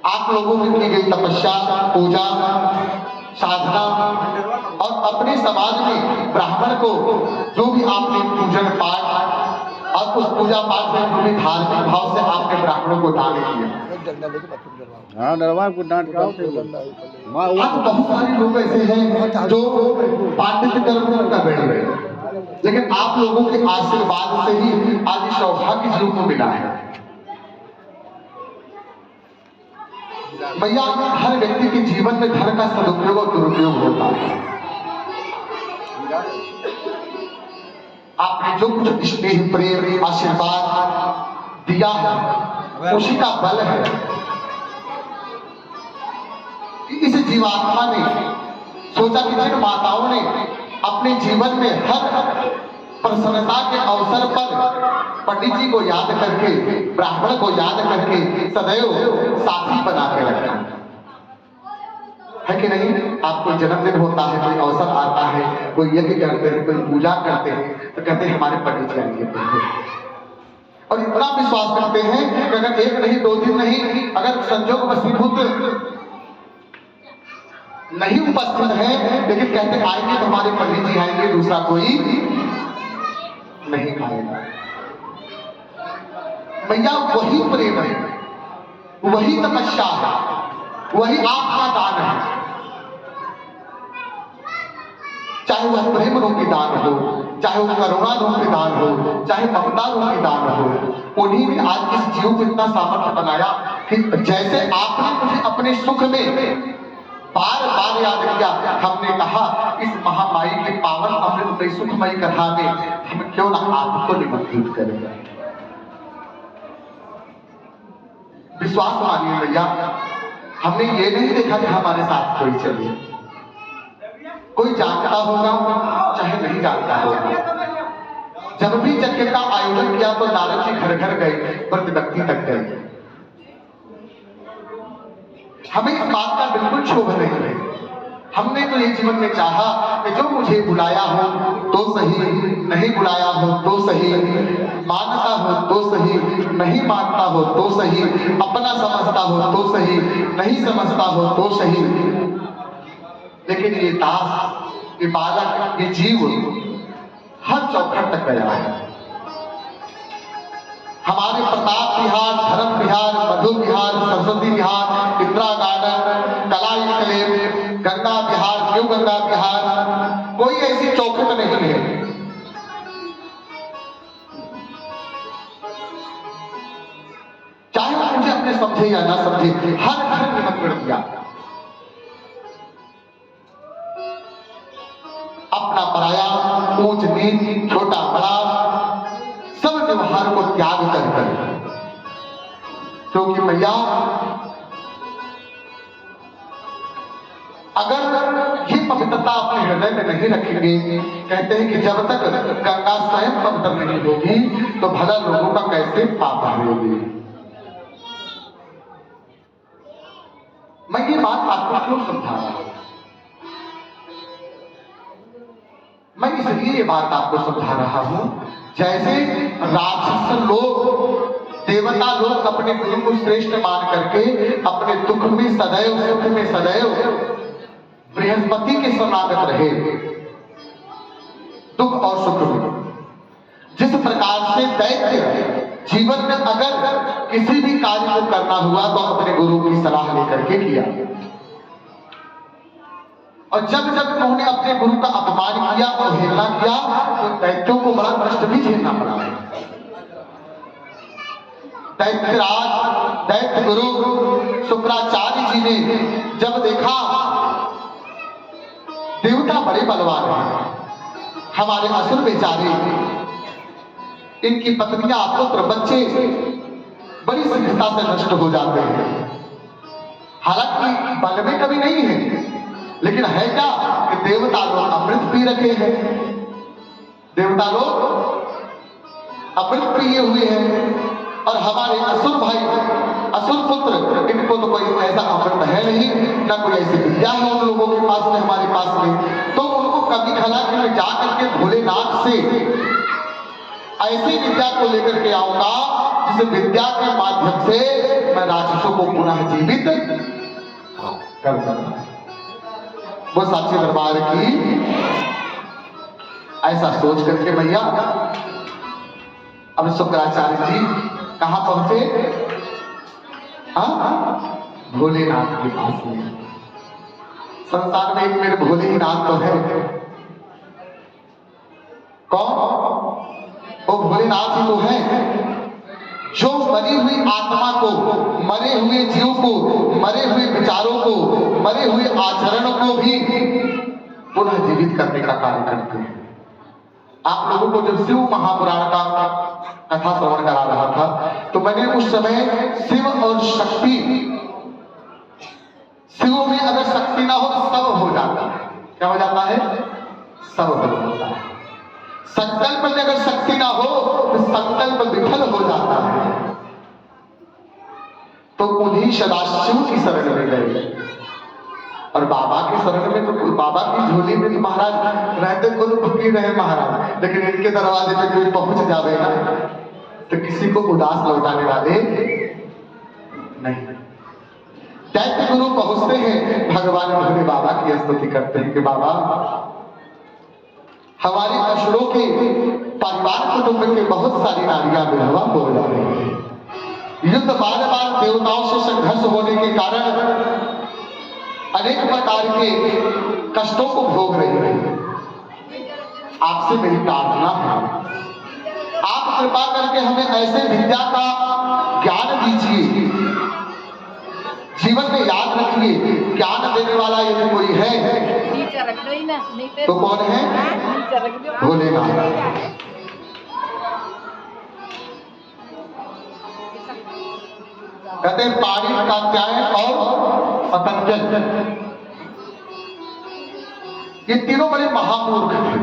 आप लोगों में की गई तपस्या, पूजा, साधना और अपने समाज में ब्राह्मण को जो भी आपने पूजन पाठ और उस पूजा पाठ में पूरी धार्मिक भाव से आपने ब्राह्मणों को दान किया। हाँ डरवा को डांट का आज बहुत सारे लोग ऐसे हैं जो पांडित्य कर्म कर रहे हैं, लेकिन आप लोगों के आशीर्वाद से ही आज सौभाग्य जीव को मिला है। भैया हर व्यक्ति के जीवन में धन का सदुपयोग और दुरुपयोग होता है। आपने जो कुछ स्नेह प्रेम आशीर्वाद दिया है उसी का बल है कि इस जीवात्मा ने सोचा कि जिन माताओं ने अपने जीवन में हर प्रसन्नता के अवसर पर पंडित जी को याद करके, ब्राह्मण को याद करके सदैव साथी बना के रखा है कि नहीं। आपको जन्मदिन होता है, कोई अवसर आता है, कोई यज्ञ करते हैं, कोई पूजा करते हैं, तो कहते हैं हमारे पंडित जी आएंगे। और इतना विश्वास करते हैं कि अगर एक नहीं, 2 दिन नहीं, अगर संजोग वशीभूत नहीं उपस्थित है, लेकिन कहते आएंगे तो हमारे पंडित जी आएंगे, दूसरा कोई नहीं आएगा। भैया वही प्रेम है, वही तपस्या है, वही आपका दान है। चाहे वह प्रेम रूपी दान हो, चाहे वो करुणा रूपी दान हो, चाहे ममता रूपी दान हो, उन्हीं ने आज इस जीव को इतना सामर्थ्य बनाया कि जैसे आपने मुझे अपने सुख में बार बार याद किया, हमने कहा इस महामाई के पावन अमृतमयी सुखमयी कथा में हम क्यों ना आपको निमंत्रित करें। विश्वास मानिए भैया, हमने ये नहीं देखा कि हमारे साथ कोई चले, कोई जानता होगा चाहे नहीं जानता होगा। जब भी यज्ञ का आयोजन किया तो नारद जी घर घर गए, प्रति व्यक्ति तक गए। हमें इस बात का बिल्कुल क्षोभ नहीं है। हमने तो ये जीवन में चाहा कि जो मुझे बुलाया हो तो सही, नहीं बुलाया हो तो सही, मानता हो तो सही, नहीं मानता हो तो सही, अपना समझता हो तो सही, नहीं समझता हो तो सही। लेकिन ये दास, ये बालक, ये जीव हर चौखट तक गया है, हमारे प्रताप विहार, धर्म विहार, मधु विहार, सरस्वती विहार, इंदिरा गार्डन, कला इनकलेव, गंगा विहार, न्यू गंगा विहार, कोई ऐसी चौखट नहीं है। चाहे मुझे अपने समझे या ना समझे, हर घर निमंत्रण दिया। अपना पराया, ऊंच नीच, छोटा बड़ा, सब व्यवहार को त्याग कर, क्योंकि मैया अगर ये पवित्रता अपने हृदय में नहीं रखेंगे, कहते हैं कि जब तक गंगा स्वयं पवित्र नहीं होगी तो भला लोगों का कैसे पाप हरेगी। मैं ये बात आपको क्यों समझा रहा हूं? मैं इसलिए ये बात आपको समझा रहा हूं, जैसे राक्षस लोग, देवता लोग अपने गुरु को श्रेष्ठ मान करके अपने दुख में सदैव, सुख में सदैव बृहस्पति के शरणागत रहे, दुख और सुख में। जिस प्रकार से दैत्य जीवन में अगर किसी भी कार्य को करना हुआ तो अपने गुरु की सलाह लेकर के किया, और जब जब उन्होंने अपने गुरु का अपमान किया और अवहेलना किया तो दैत्यों को बड़ा कष्ट भी झेलना पड़ा। दैत्यराज, दैत्य गुरु शुक्राचार्य जी ने जब देखा देवता बड़े बलवान हैं, हमारे असुर बेचारे, इनकी पत्नियां, पुत्र, बच्चे बड़ी शीघ्रता से नष्ट हो जाते हैं। हालांकि बल में कभी नहीं है, लेकिन है क्या कि देवता लोग अमृत पी रखे हैं, देवता लोग अमृत पिए हुए हैं, और हमारे असुर भाई, असुर पुत्र, इनको तो कोई ऐसा अमृत है नहीं, ना कोई ऐसी विद्या है उन लोगों के पास में, हमारे पास में। तो उनको कभी खला कि मैं जाकर के भोलेनाथ से ऐसी विद्या को लेकर के आऊंगा जिस विद्या के माध्यम से मैं राक्षसों को पुनः जीवित कर सकूं। वो साक्षी दरबार की ऐसा सोच करके भैया अब शुक्राचार्य जी कहां पहुंचे? भोलेनाथ के पास में। संसार में एक मेरे भोलेनाथ तो है। कौन? वो भोलेनाथ ही तो है जो मरी हुई आत्मा को, मरे हुए जीव को, मरे हुए विचारों को, मरे हुए आचरण को भी पुनः जीवित करने का कार्य करते हैं। आप लोगों को जब शिव महापुराण का कथा श्रवण करा रहा था तो मैंने उस समय शिव और शक्ति, शिव में अगर शक्ति ना हो तो सब हो जाता है। क्या हो जाता है? सब हो जाता है। संकल्प में अगर शक्ति ना हो तो संकल्प विफल हो जाता है। तो उन्हीं सदाशिव की शरण में गए, और बाबा की शरण में तो बाबा की झोली में तो महाराज रहते गुरु फकीर रहे महाराज, लेकिन इनके दरवाजे पे कोई पहुंच जाएगा तो किसी को उदास लौटाने वाले नहीं। दैत्य गुरु पहुंचते हैं, भगवान भोले बाबा की स्तुति करते हैं कि बाबा हमारे असुरों के परिवार कुटुंब के बहुत सारी नारियां विधवा हो रही हैं। युद्ध बार बार देवताओं से संघर्ष होने के कारण अनेक प्रकार के कष्टों को भोग रही है। आपसे मेरी प्रार्थना है, आप कृपा करके हमें ऐसे विद्या का ज्ञान दीजिए, जीवन में याद रखिए ज्ञान देने वाला यदि कोई है तो कौन है? भोलेनाथ। कहते हैं पानी, कात्यायन और पतंजल, ये तीनों बड़े महामूर्ख थे,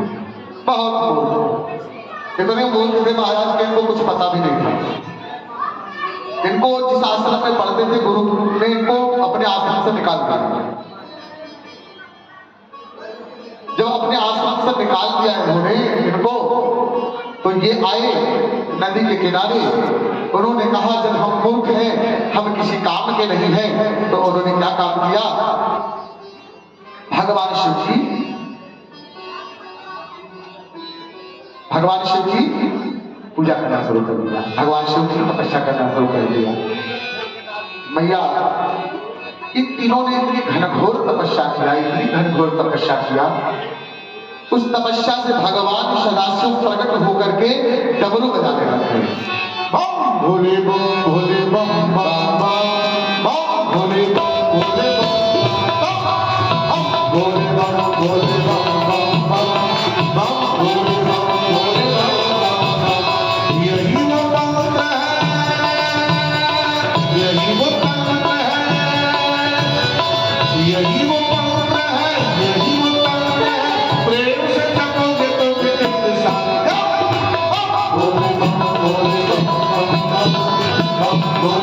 बहुत मूर्ख। इतने मूर्ख थे महाराज के इनको कुछ पता भी नहीं था। इनको जिस आश्रम में पढ़ते थे गुरु ने इनको अपने आश्रम से निकाल दिया। जब अपने आश्रम से निकाल दिया उन्होंने इनको, तो ये आए नदी के किनारे। उन्होंने कहा जब हम मूर्ख हैं, हम किसी काम के नहीं हैं, तो उन्होंने क्या काम किया? भगवान शिव जी पूजा करना शुरू कर दिया, भगवान शिव की तपस्या करना शुरू कर दिया। मैया इन तीनों ने इतनी घनघोर तपस्या किया, इतनी घनघोर तपस्या किया, उस तपस्या से भगवान सदाशिव प्रकट होकर के डमरू बजाने लगे। बम भोले बम भोले बम बम बम बम भोले बम भोले बम बम भोले बम भोले बम बम बम बम भोले बम भोले बम बम। यही वो मंत्र है, यही वो तंत्र है, यही वो मंत्र है, यही वो तंत्र है। प्रेम से जपोगे तो विचित्र साध्य। भोले बम भोले बम बम बम बम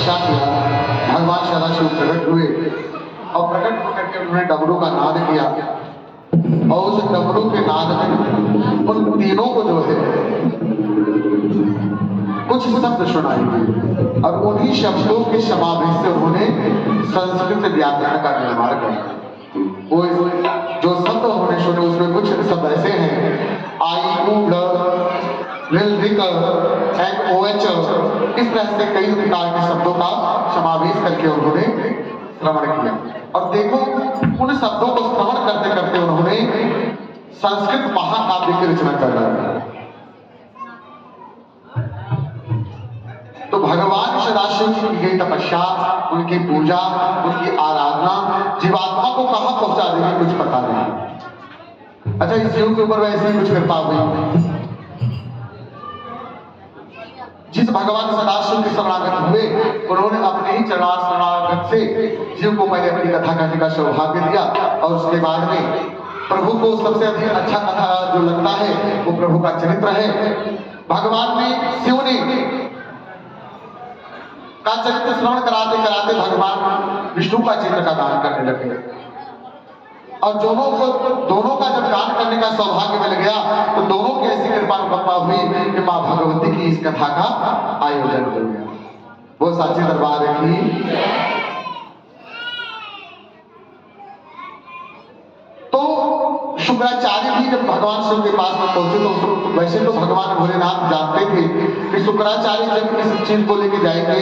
तपस्या किया, भगवान सदाशिव प्रकट हुए और प्रकट होकर के उन्होंने डमरू का नाद किया और उस डमरू के नाद में उन तीनों को जो है कुछ शब्द सुनाई दिए और उन्हीं शब्दों के समावेश से उन्होंने संस्कृत व्याकरण का निर्माण किया। वो जो शब्द उन्होंने सुने उसमें कुछ शब्द ऐसे हैं, आई उ एंड OH, इस तरह से कई प्रकार के शब्दों का समावेश करके उन्होंने श्रवण किया। और देखो उन शब्दों को श्रवण करते करते उन्होंने संस्कृत महाकाव्य की रचना कर रहा। तो भगवान सदाशिव की गई तपस्या, उनकी पूजा, उनकी आराधना जीवात्मा को कहां पहुंचा देगी कुछ पता नहीं। अच्छा, इस जीव के ऊपर वैसे ही कुछ कृपा हुई। जिस भगवान सदाशिव के शरणागत हुए उन्होंने अपने ही शरणागत से जीव को पहले अपनी कथा कहने का सौभाग्य दिया और उसके बाद में प्रभु को सबसे अधिक अच्छा कथा जो लगता है वो प्रभु का चरित्र है। भगवान ने शिव ने का चरित्र श्रवण कराते कराते भगवान विष्णु का चित्र का दान करने लगे और दोनों का जब दान करने का सौभाग्य मिल गया तो दोनों की ऐसी कृपा हुई कि मां भगवती की इस कथा का आयोजन हो गया। वो साची दरबार की। तो शुक्राचार्य भी जब भगवान शिव के पास में पहुंचे तो वैसे तो भगवान भोलेनाथ जानते थे कि शुक्राचार्य जब इस चीज को लेके जाएंगे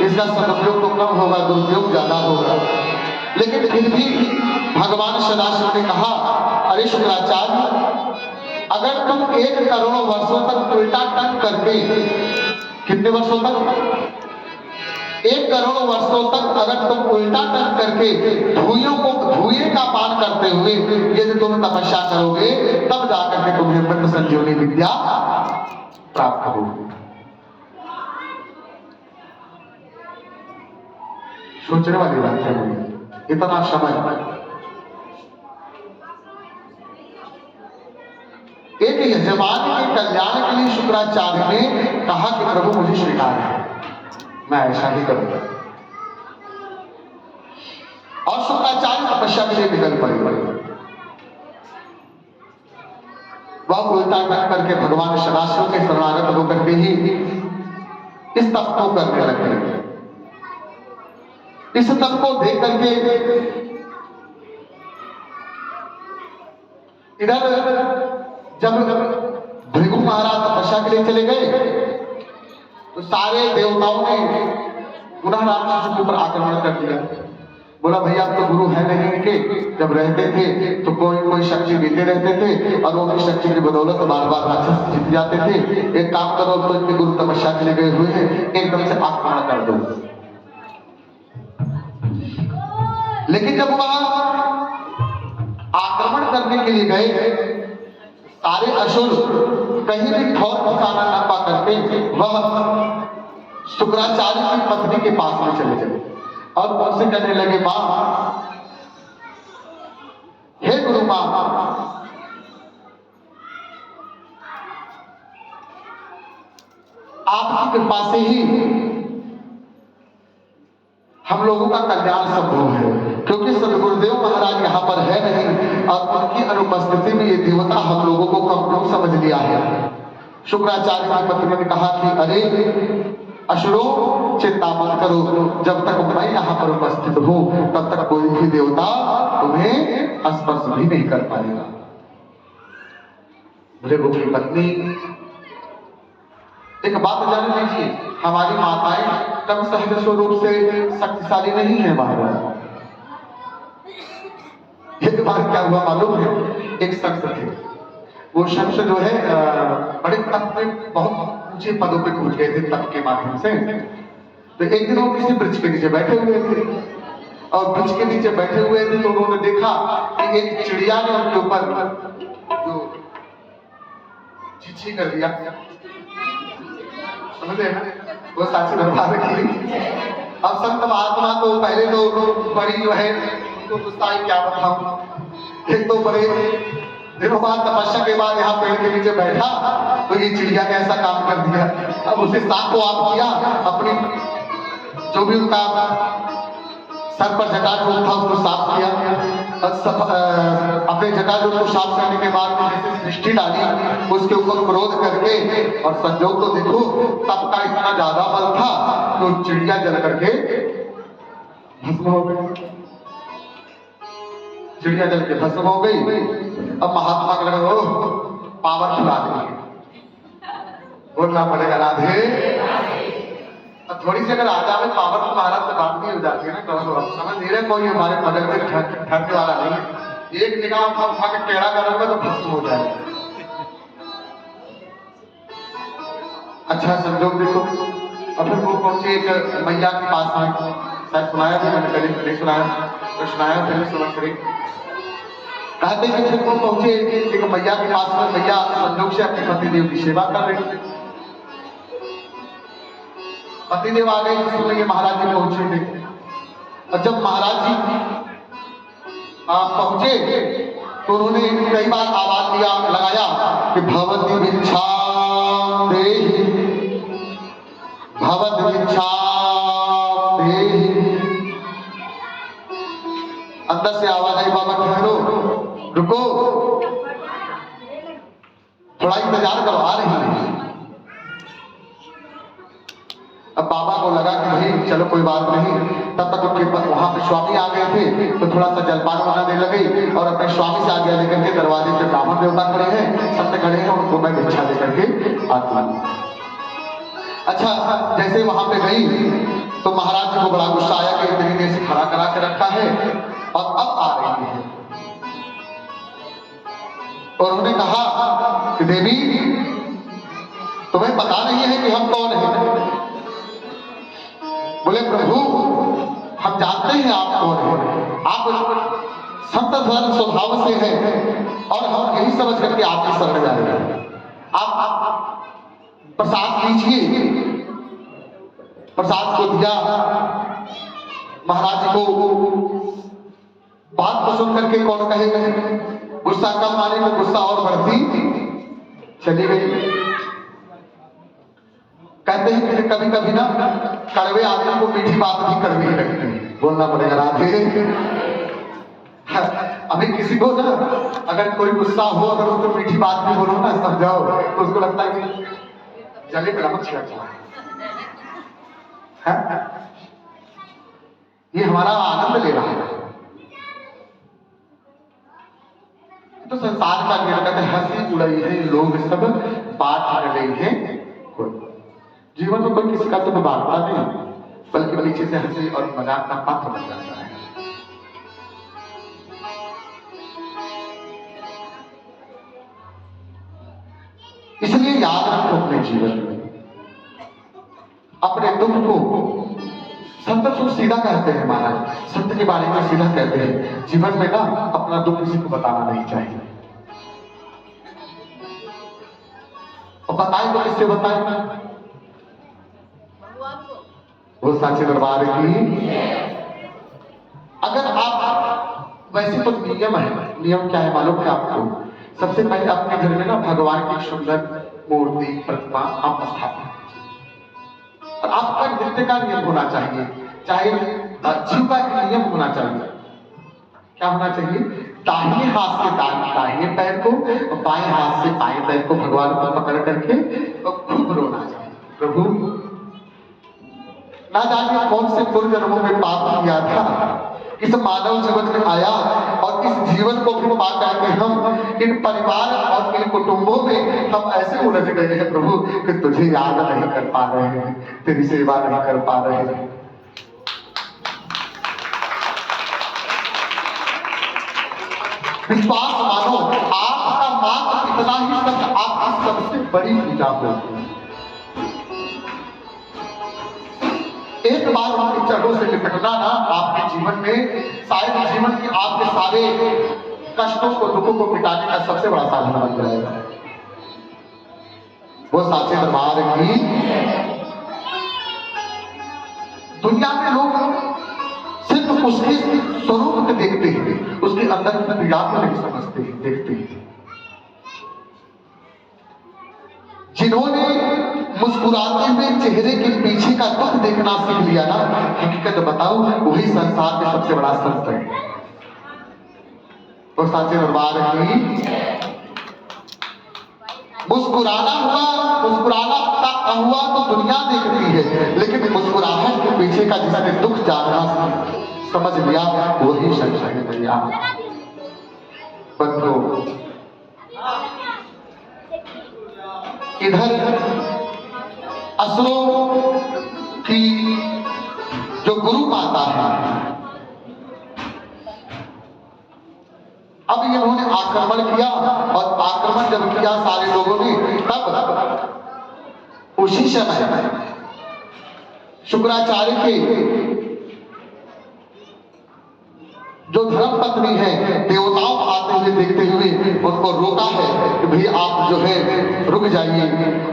इसका सदुपयोग तो कम होगा, दुरुपयोग ज्यादा होगा। लेकिन फिर भी भगवान सदाशिव ने कहा, अरे शुक्राचार्य, अगर तुम 1 करोड़ वर्षों तक उल्टा टन करके, कितने वर्षों तक? 1 करोड़ वर्षों तक अगर तुम उल्टा टन करके धुएं का पान करते हुए यदि तुम तपस्या करोगे तब जाकर के तुम्हें मृत संजीवनी विद्या प्राप्त होगी। सोचने वाली बात है। इतना समय एक यजमान के कल्याण के लिए शुक्राचार्य ने कहा कि प्रभु मुझे स्वीकार है, मैं ऐसा ही करूंगा। और शुक्राचार्य तपस्या के लिए निकल पड़े। वह उल्टा टन करके भगवान सदाशिव के शरणागत होकर के ही इस तप को करने लगे। इस तप को देख करके इधर जब भृगु महाराज तपस्या के लिए चले गए तो सारे देवताओं ने पुनः राक्षसों के ऊपर आक्रमण कर दिया। बोला भैया तो गुरु है नहीं इनके, जब रहते थे तो कोई शक्ति देते रहते थे और वो भी शक्ति की बदौलत बार बार राक्षस जीत जाते थे। एक काम करो, तो इनके गुरु तपस्या के लिए गए हुए हैं, एकदम से आक्रमण कर दो। लेकिन जब वह आक्रमण करने के लिए गए सारे असुर कहीं भी ठौर ठिकाना न पा करके वह शुक्राचार्य की पत्नी के पास में चले गए और उनसे कहने लगे, मां, हे गुरु मां, आपकी कृपा से ही हम लोगों का कल्याण संभव है, क्योंकि सदगुरुदेव महाराज यहाँ पर है नहीं और उनकी अनुपस्थिति में ये देवता हम लोगों को कमजोर समझ लिया है। शुक्राचार्य की पत्नी ने कहा कि अरे असुरों, चिंता मत करो, जब तक मैं यहाँ पर उपस्थित हूँ तब तक कोई भी देवता तुम्हें स्पर्श भी नहीं कर पाएगा। भृगु की पत्नी, एक बात जान लीजिए, हमारी माताएं तब सहज स्वरूप से शक्तिशाली नहीं है महाराज। एक बार क्या हुआ मालूम है, एक शख्स थे, वो शख्स जो है बड़े तप में बहुत ऊंचे पदों पे पहुंच गए थे तप के माध्यम से। तो एक दिन वो किसी वृक्ष के नीचे बैठे हुए थे और वृक्ष के नीचे बैठे हुए थे तो उन्होंने देखा कि एक चिड़िया ने उनके ऊपर जो चिट्ठी कर दिया, समझे, वो साक्षी दरबार की। अब संत महात्मा तो पहले तो बड़ी जो है उनको गुस्सा ही क्या बताऊं, एक तो बड़े दिनों बाद तपस्या के बाद यहाँ पेड़ के नीचे बैठा तो ये चिड़िया ने ऐसा काम कर दिया। अब उसे साफ को आप किया, अपनी जो भी उनका सर पर जटाजूट था उसको साफ किया और अपने जटाजूट को साफ करने के बाद जैसे सृष्टि डाली उसके ऊपर क्रोध करके, और संजोग तो देखो तब का इतना ज्यादा बल था तो चिड़िया जल करके भस्म हो गई, चिड़िया जल के भस्म हो गई। अब महात्मा को लगा पावर खिला देंगे, बोलना पड़ेगा राधे। अब थोड़ी सी अगर आजा में पावर तो महाराज से बात नहीं हो जाती है ना, तो समझ नहीं रहे कोई हमारे बगल में ठहरने वाला नहीं है, एक निगाह उठा के टेढ़ा करूंगा तो भस्म हो जाएगा। अच्छा संजोग देखो, अब फिर वो पहुंचे एक मैया के पास में, शायद सुनाया भी मैंने, कभी नहीं सुनाया तो सुनाया फिर समझ करें। कहते कि फिर वो पहुंचे एक मैया के पास में, मैया संजोग से अपने पतिदेव की सेवा कर रहे थे। पतिदेव आ गए जिस समय महाराज जी पहुंचे थे, और जब महाराज जी पहुंचे तो उन्होंने कई बार आवाज दिया लगाया कि भवति भिक्षा देहि, भवति भिक्षा देहि। अंदर से आवाज आई बाबा ठहरो, रुको, थोड़ा इंतजार करो, आ रही है। अब बाबा को लगा कि भाई चलो कोई बात नहीं, तब तक उनके वहां पे स्वामी आ गए थे तो थोड़ा सा जलपान बनाने लगे और अपने स्वामी से आज्ञा लेकर के दरवाजे पे ब्राह्मण देवता खड़े हैं, सबने खड़े हैं, उनको मैं भिक्षा लेकर के आती हूँ। अच्छा जैसे वहां पे गई तो महाराज जी को बड़ा गुस्सा आया कि इतनी देर से खड़ा करा के रखा है और अब आ रही है। और उन्होंने कहा कि देवी तुम्हें पता नहीं है कि हम कौन हैं? बोले प्रभु हम जानते हैं आप कौन हैं, आप संत धर्म स्वभाव से हैं और हम यही समझ करके आपकी शरण जा रहे हैं। आप प्रसाद लीजिए। प्रसाद को दिया, महाराज को बात को सुन करके कौन कहेगा, गुस्सा कम आने में गुस्सा और बढ़ती चली गई। कहते हैं कि कभी कभी ना कड़वे आदमी को मीठी बात भी कड़वी लगती है, बोलना पड़ेगा राधे। अभी किसी को ना अगर कोई गुस्सा हो, अगर उसको मीठी बात भी बोलो ना समझाओ तो उसको लगता है कि जले पे नमक छिड़क है, ये हमारा आनंद ले रहा है। तो संसार का नियम कहते हैं हंसी उड़ाई है लोग सब बात कर रही है, जीवन में कोई किसी का तो बांटता नहीं, बल्कि पीछे से हंसी और मजाक का पात्र बन जाता है। इसलिए याद रखो अपने जीवन में अपने दुख को, संत तो सीधा कहते हैं महाराज, संत के बारे में सीधा कहते हैं, जीवन में ना अपना दुख किसी को बताना नहीं चाहिए। और बताए तो किससे बताए? वो साचे दरबार की। अगर आप वैसे तो नियम है, नियम क्या है मालूम है आपको? सबसे पहले अपने घर में ना भगवान की सुंदर मूर्ति प्रतिमा आप स्थापित, और आपका नृत्य का नियम होना चाहिए, चाहे जीव का नियम होना चाहिए। क्या होना चाहिए? दाहिने हाथ से दाहिने पैर को और बाएं हाथ से बाएं पैर को भगवान को पकड़ करके और खूब रोना चाहिए, प्रभु ना जाने कौन से पूर्व जन्मों में पाप किया था, इस मानव जीवन में आया और इस जीवन को भी पा करके हम इन परिवार और इन कुटुंबों में हम ऐसे उलझ गए हैं प्रभु कि तुझे याद नहीं कर पा रहे हैं, तेरी सेवा नहीं कर पा रहे हैं। विश्वास मानो आपका मात्र इतना ही सब आपकी सबसे बड़ी पूजा होगी। एक बार उनके चरणों से निपटना ना आपके जीवन में शायद जीवन के आपके सारे कष्टों को दुखों को मिटाने का सबसे बड़ा साधन बन जाएगा। वो साचे दरबार की। दुनिया में लोग सिर्फ उसके स्वरूप को देखते हैं, उसके अंदर की पीड़ा को नहीं समझते देखते हैं। जिन्होंने मुस्कुराते हुए चेहरे के पीछे का दुख देखना सीख लिया ना, हकीकत बताऊं वही संसार में सबसे बड़ा संत है। तो साचे दरबार की मुस्कुराना हुआ तो दुनिया देखती है, लेकिन मुस्कुराहट के पीछे का जिसने दुख जानना समझ लिया वही शख्स है भैया। बंधु इधर असुरों की जो गुरु माता है, अब इन्होंने आक्रमण किया, और आक्रमण जब किया सारे लोगों ने, तब उसी समय शुक्राचार्य के जो धर्म पत्नी है, देवताओं आते हुए देखते हुए उनको रोका है कि भाई आप जो है रुक जाइए,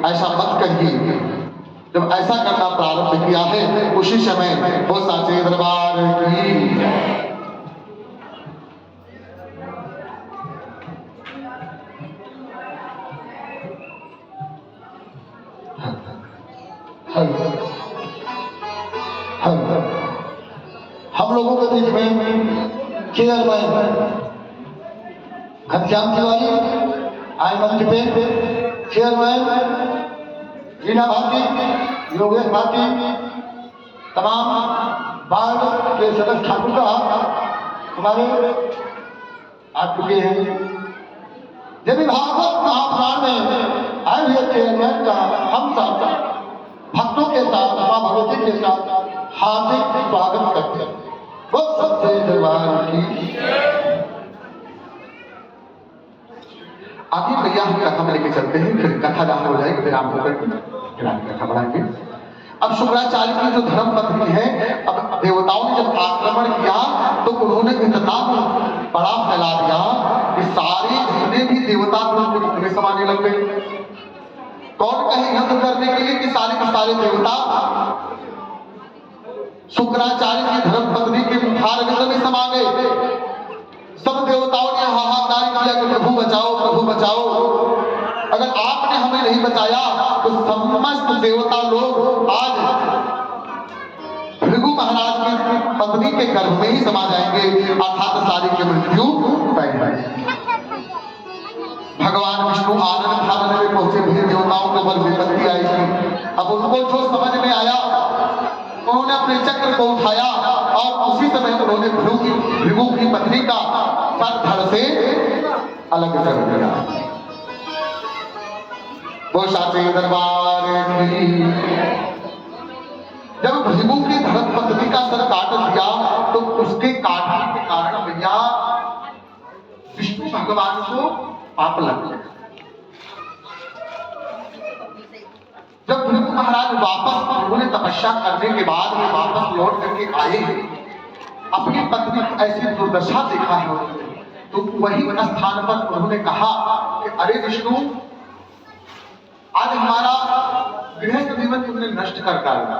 ऐसा मत करिए। जब ऐसा करना प्रारंभ किया है उसी समय वो साचे दरबार की हम लोगों के बीच में चेयरमैन घनश्याम तिवारी आए मंच पे, चेयरमैन रीना भारती, योगेश भारती, तमाम वार्ड के सदस्य ठाकुर साहब हमारे आ चुके हैं। जब भागवत महापुराण में आए हुए चेयरमैन का हम सब भक्तों के साथ, मां भगवती के साथ हार्दिक स्वागत करते हैं। वो सबसे दरबार की आगे भैया हम कथा में लेके चलते हैं, फिर कथा जहां हो जाएगी फिर आप होकर कथा बढ़ाएंगे। अब शुक्राचार्य की जो धर्म पत्नी है, अब देवताओं ने जब आक्रमण किया तो उन्होंने इतना बड़ा फैला दिया कि सारे जितने भी देवता उनको में समाने लग गए। कौन कहे युद्ध करने के लिए कि सारे के सारे देवता शुक्राचार्य की धर्म पत्नी के मुखार में समा गए। सब देवताओं ने हाहाकार किया कि प्रभु बचाओ, प्रभु बचाओ। अगर आपने हमें नहीं बचाया तो समस्त देवता लोग आज भृगु महाराज की पत्नी के गर्भ में ही समा जाएंगे, अर्थात सारी की मृत्यु तय है। भगवान विष्णु आनंद धारण में पहुंचे, भी देवताओं को बल विपत्ति आई थी। अब उनको जो समझ में आया उन्होंने अपने चक्र को उठाया और उसी समय उन्होंने भृगु की पत्नी का सर धड़ से अलग कर दिया। वो साचे दरबार की जब भृगु की धर्म पत्नी का सर काट दिया तो उसके काटने के कारण भैया विष्णु भगवान को पाप लग गया। जब भृगु महाराज वापस उन्होंने तपस्या करने के बाद में वापस लौट करके आए, अपनी पत्नी की ऐसी दुर्दशा देखा है तो वही स्थान पर उन्होंने कहा कि अरे विष्णु, आज हमारा गृहस्थ जीवन तुमने नष्ट कर डाला।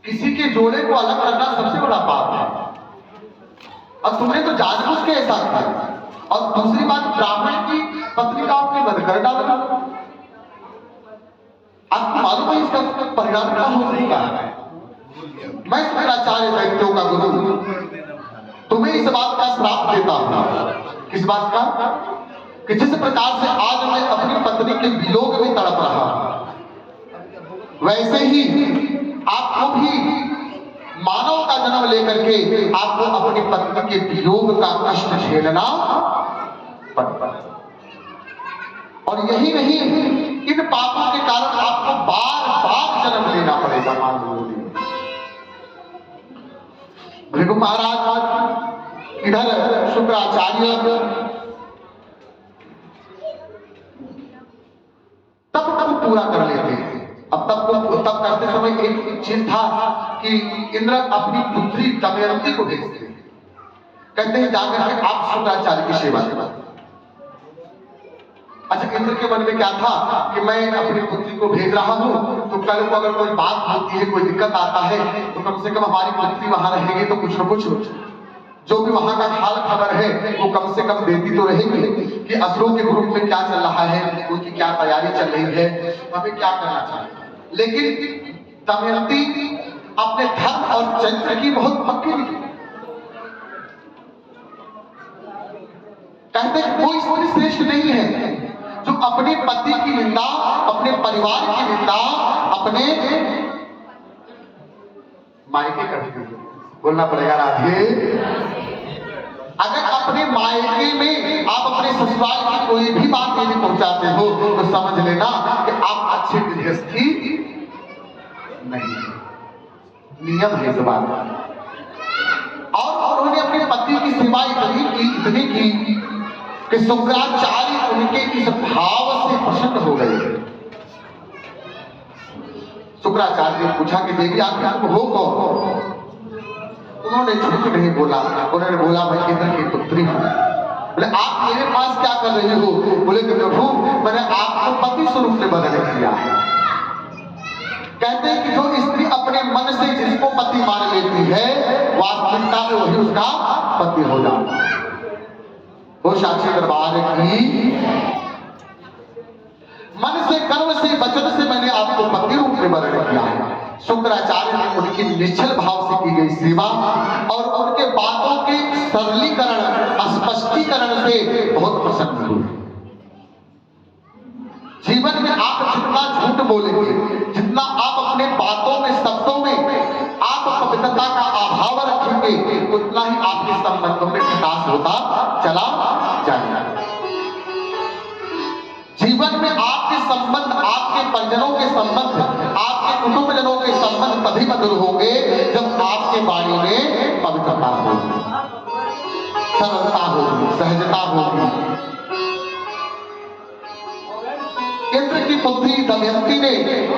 किसी के जोड़े को अलग करना सबसे बड़ा पाप है, और तुमने तो जानबूझ के ऐसा किया। और दूसरी बात, ब्राह्मण की पत्नी का आपने वध कर डाला। आपको मालूम है इसका परिणाम क्या हो जाएगा? मैं शुक्राचार्य दैत्यों का गुरु तुम्हें इस बात का श्राप देता हूं। किस बात का? कि जिस प्रकार से आज मैं अपनी पत्नी के वियोग में तड़प रहा हूं, वैसे ही आपको भी मानव का जन्म लेकर के आपको अपनी पत्नी के वियोग का कष्ट झेलना पड़ता है। और यही नहीं, इन पापों के कारण आपको बार बार जन्म लेना पड़ेगा। मानव भृगु महाराज इधर शुक्राचार्य तब पूरा कर लेते हैं। अब तब करते समय एक चीज था कि इंद्र अपनी पुत्री दमयंती को भेजते हैं, कहते हैं जाकर के आप शुक्राचार्य की सेवा करें। अच्छा, इंद्र के मन में क्या था कि मैं अपनी पुत्री को भेज रहा हूं तो कल को अगर कोई बात होती है, कोई दिक्कत आता है तो कम से कम हमारी पुत्री वहां रहेगी तो कुछ न कुछ जो भी वहां का हाल खबर है वो कम से कम देती तो रहेगी कि असुरों के ग्रुप में क्या चल रहा है, उनकी क्या तैयारी चल रही है, हमें क्या करना चाहिए। लेकिन दमयंती अपने धर्म और चरित्र की बहुत पक्की थी। कहते कोई स्त्री श्रेष्ठ नहीं है जो अपने पति की निंदा, अपने परिवार की निंदा अपने मायके करती है। बोलना पड़ेगा राधे। अगर अपने मायके में आप अपने ससुराल की कोई भी बात नहीं पहुंचाते हो तो समझ लेना कि आप अच्छे गृहस्थी नहीं। नियम है इस बात का। और उन्होंने अपने पति की सेवा इतनी की कि शुक्राचार्य उनके इस भाव से प्रसन्न हो गए। शुक्राचार्य ने पूछा कि देवी आप हो कौन? उन्होंने झूठ नहीं बोला, उन्होंने बोला मैं इंद्र की पुत्री हूं। बोले आप मेरे पास क्या कर रहे हो? बोले कि प्रभु मैंने आपको पति स्वरूप से बदल किया है। कहते हैं कि जो स्त्री अपने मन से जिसको पति मान लेती है वास्तविकता में वही उसका पति हो जाता है। वो साक्षी दरबार की मन से, कर्म से, वचन से मैंने आपको पति रूप में वर्ण किया है। शुक्राचार्य ने उनकी निश्चल भाव से की गई सेवा और उनके बातों के सरलीकरण, स्पष्टीकरण से बहुत प्रसन्न हुए। जीवन में आप जितना झूठ बोलेंगे, जितना आप अपने बातों में, शब्दों में आप पवित्रता का अभाव रखेंगे, उतना ही आपके संबंधों में विकास होता चला जाएगा। जीवन में आपके संबंध, आपके परिजनों के संबंध, आपके कुटुंबजनों के संबंध तभी मधुर होंगे जब आपके वाणी में पवित्रता होगी, सरलता होगी, सहजता होगी। इंद्र की पुत्री दमयंती ने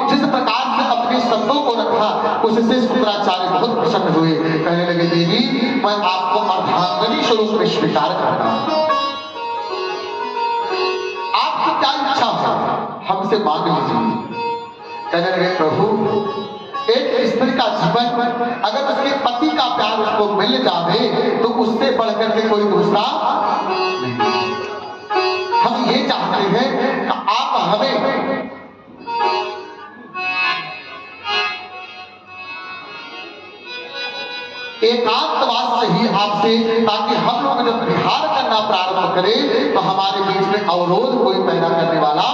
जिस प्रकार से अपने शब्दों को रखा उससे शुक्राचार्य बहुत प्रसन्न हुए। कहने लगे देवी मैं आपको अर्धांगिनी स्वरूप में स्वीकार करता हूं, आपकी क्या इच्छा हो हमसे मांग लीजिए। कहने लगे प्रभु एक स्त्री का जीवन अगर उसके पति का प्यार उसको मिल जाए तो उससे बढ़कर के कोई दूसरा नहीं। हम ये चाहते हैं कि आप हमें एकांतवास चाहिए आपसे, ताकि हम लोग जब विहार करना प्रारंभ करें तो हमारे बीच में अवरोध कोई पैदा करने वाला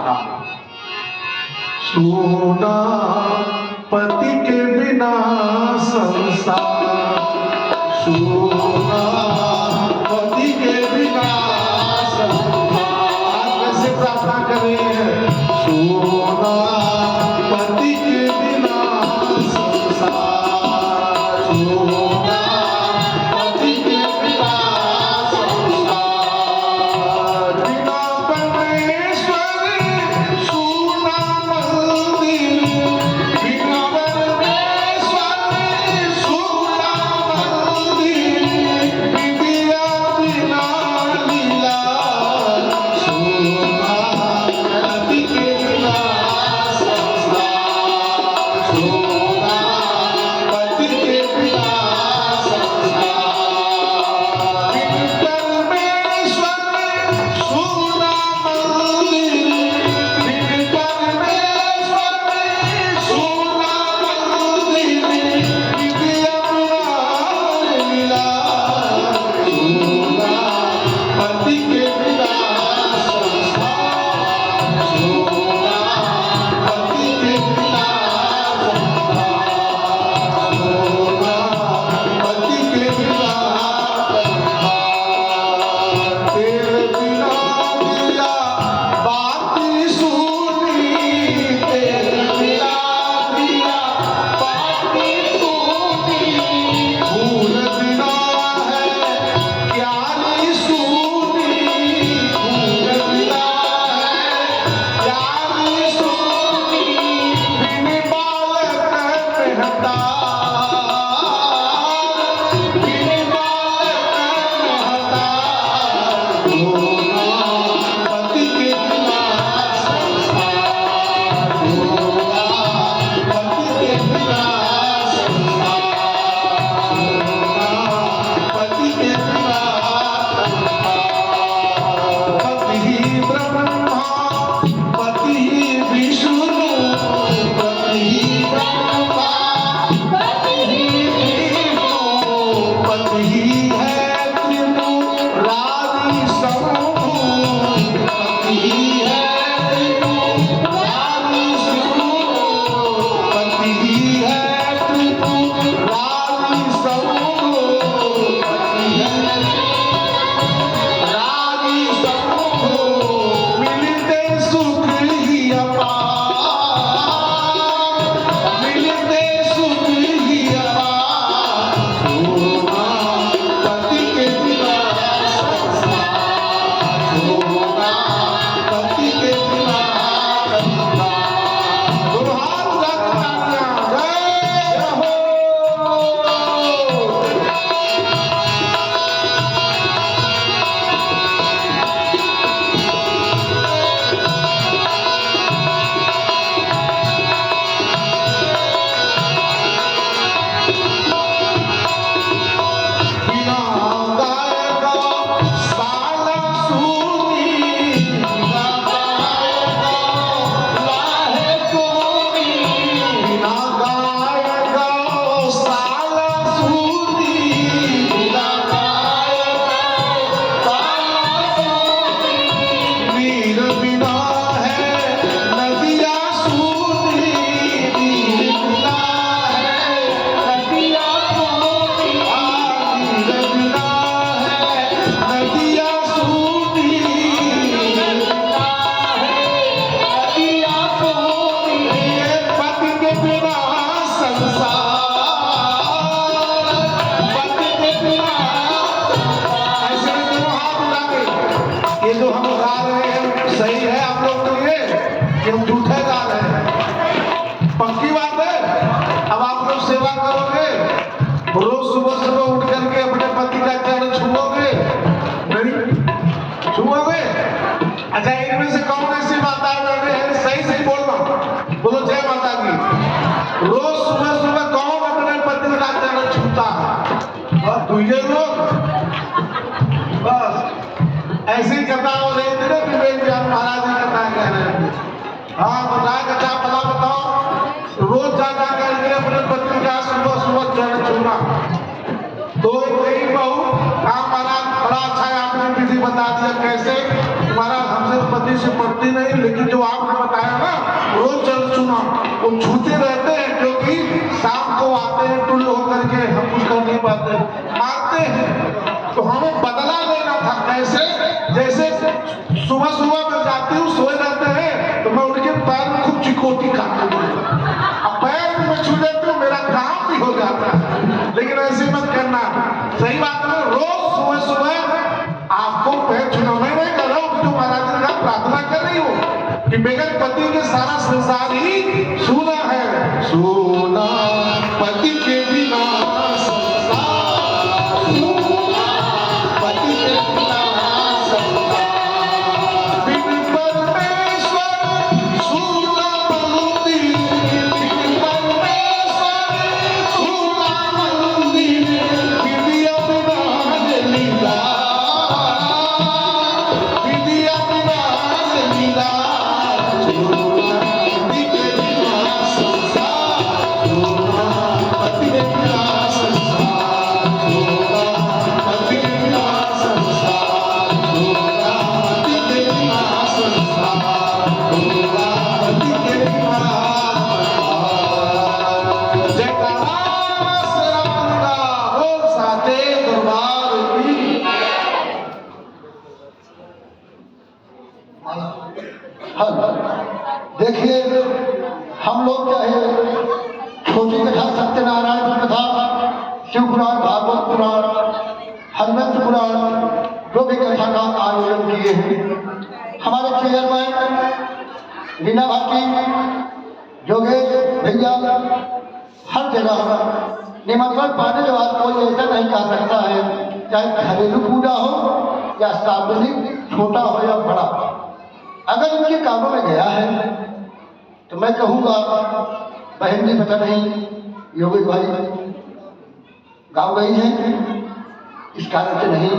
ना। सोना पति के बिना संसार, सोना पति के बिना संसार। कैसे प्रार्थना करें? सोना पति के बिना संसार, सोना पति के बिना संसार। बिना परमेश्वर सोना मंदिर, बिना परमेश्वर सोना मंदिर, ऐसे ही करता हो रहे थे ना विवेक व्यास महाराज जी करता कह रहे थे। हाँ बताया अच्छा भला बताओ रोज जाना करके अपने पति का सुबह सुबह चरण छूना। तो यही बहू हाँ महाराज बड़ा अच्छा है आपने विधि बता दिया कैसे महाराज हमसे पति से पड़ती नहीं लेकिन जो आपने बताया ना रोज चरण छूना वो छूते रहते हैं क्योंकि शाम को आते हैं टुल्ल होकर के हम कुछ कर नहीं पाते मारते हैं। तो हमें बदला लेना था कैसे जैसे सुबह सुबह मैं जाती हूँ सोए रहते हैं तो मैं उनके पैर में खूब चिकोटी खाती हूँ अब पैर में छू जाती हूँ मेरा काम भी हो जाता है लेकिन ऐसे मत करना। सही बात है रोज सुबह सुबह आपको पैर छूना मैं नहीं कर रहा हूँ जो महाराज जी का प्रार्थना कर रही हूँ कि बगैर पति के सारा संसार ही सूना है सूना पति के बिना देखिए हम लोग चाहे छोटी कथा सत्यनारायण की कथा शिव पुराण भागवत पुराण हनुमंत पुराण जो भी कथा का आयोजन किए हैं हमारे चेयरमैन रीना भाटी योगेश भैया हर जगह निमंत्रण पाने के बाद कोई ऐसा नहीं कह सकता है चाहे घरेलू पूजा हो या सार्वजनिक छोटा हो या बड़ा अगर इनके कामों में गया है तो मैं कहूँगा बहन जी पता नहीं योगेश भाई गाँव गई है इस कारण से नहीं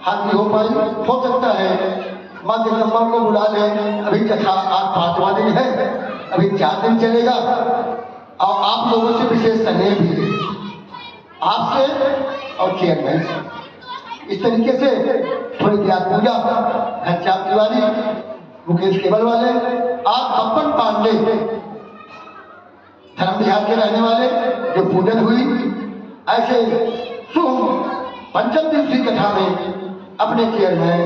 हाथ हो पाई हो सकता है माँ जगदम्बा को बुला लें अभी कथा आज 5वां दिन है अभी 4 दिन चलेगा और आप लोगों से विशेष स्नेह भी है आपसे और चेयरमैन। इस तरीके से थोड़ी देर पूजा घनश्याम तिवारी, मुकेश केवल वाले, आज बप्पन पांडे धर्म विहार के रहने वाले जो पूजन हुई, ऐसे शुभ पंचम दिवसीय कथा में अपने चेयरमैन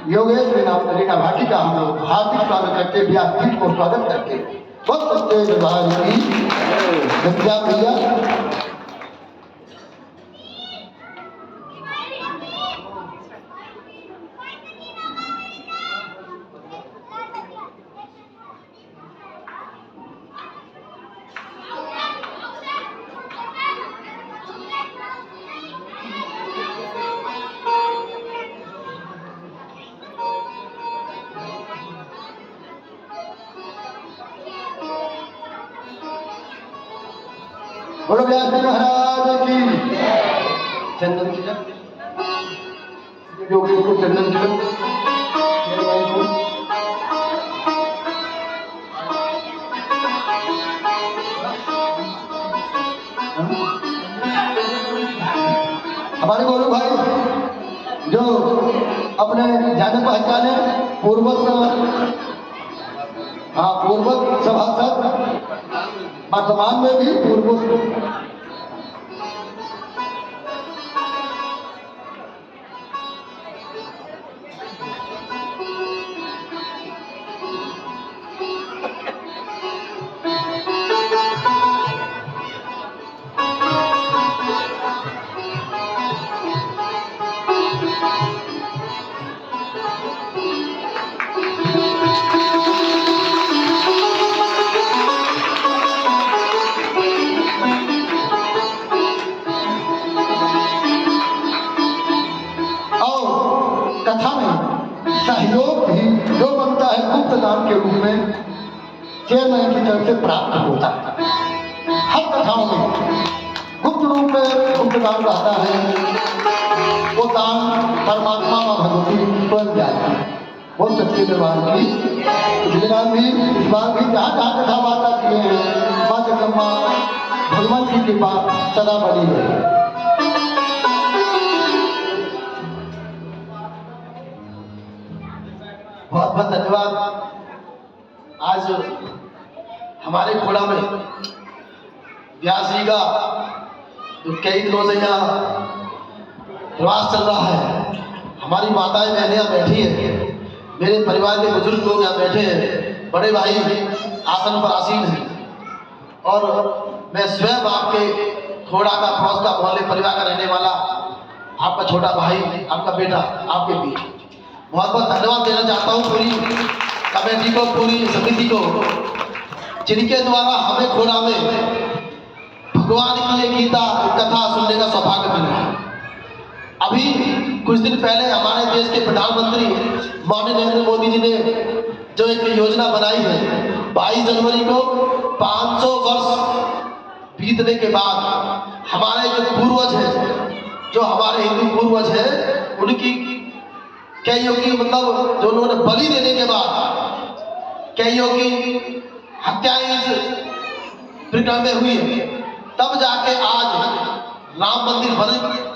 योगेश रीना भाटी का हम लोग हार्दिक स्वागत करते, व्यासपीठ को स्वागत करते। बहुत सत्य व्यवहार की भैया बोलो व्यास जी महाराज की। चंदन तिलक योगेश को चंदन तिलक हमारे गोलू भाई जो अपने जाने पहचाने पूर्वज सभासद, वर्तमान में भी पूर्व कथा में सहयोग भी जो बनता है गुप्त दान के रूप में चेयरमैन की तरफ से प्राप्त होता है। हर कथाओं में गुप्त रूप में गुप्त दान रहता है, वो दान परमात्मा व भगवती स्वयं जाती है। वो सच्चे दरबार की पिछले भी इस बार भी जहाँ जहाँ कथा वार्ता किए हैं, माँ जगदम्बा भगवान की कृपा सदा बनी है। बहुत बहुत धन्यवाद। आज हमारे खोड़ा में व्यास जी का जो कई दिनों से यहाँ प्रवास चल रहा है, हमारी माताएं बहनें यहाँ बैठी हैं, मेरे परिवार के बुजुर्ग लोग यहाँ बैठे हैं, बड़े भाई आसन पर आसीन हैं, और मैं स्वयं आपके खोड़ा का पड़ोस का मोहल्ले परिवार का रहने वाला आपका छोटा भाई, आपका बेटा आपके बीच बहुत बहुत धन्यवाद देना चाहता हूँ पूरी कमेटी को, पूरी समिति को, जिनके द्वारा हमें खोड़ा में भगवान की ये गीता कथा सुनने का सौभाग्य मिला है। अभी कुछ दिन पहले हमारे देश के प्रधानमंत्री माननीय नरेंद्र मोदी जी ने जो एक योजना बनाई है, 22 जनवरी को 500 वर्ष बीतने के बाद हमारे जो पूर्वज हैं, जो हमारे हिंदू पूर्वज हैं, उनकी कईयों की मतलब जो उन्होंने बलि देने के बाद कईयों की हत्याएं प्रकरण में हुई है, तब जाके आज राम मंदिर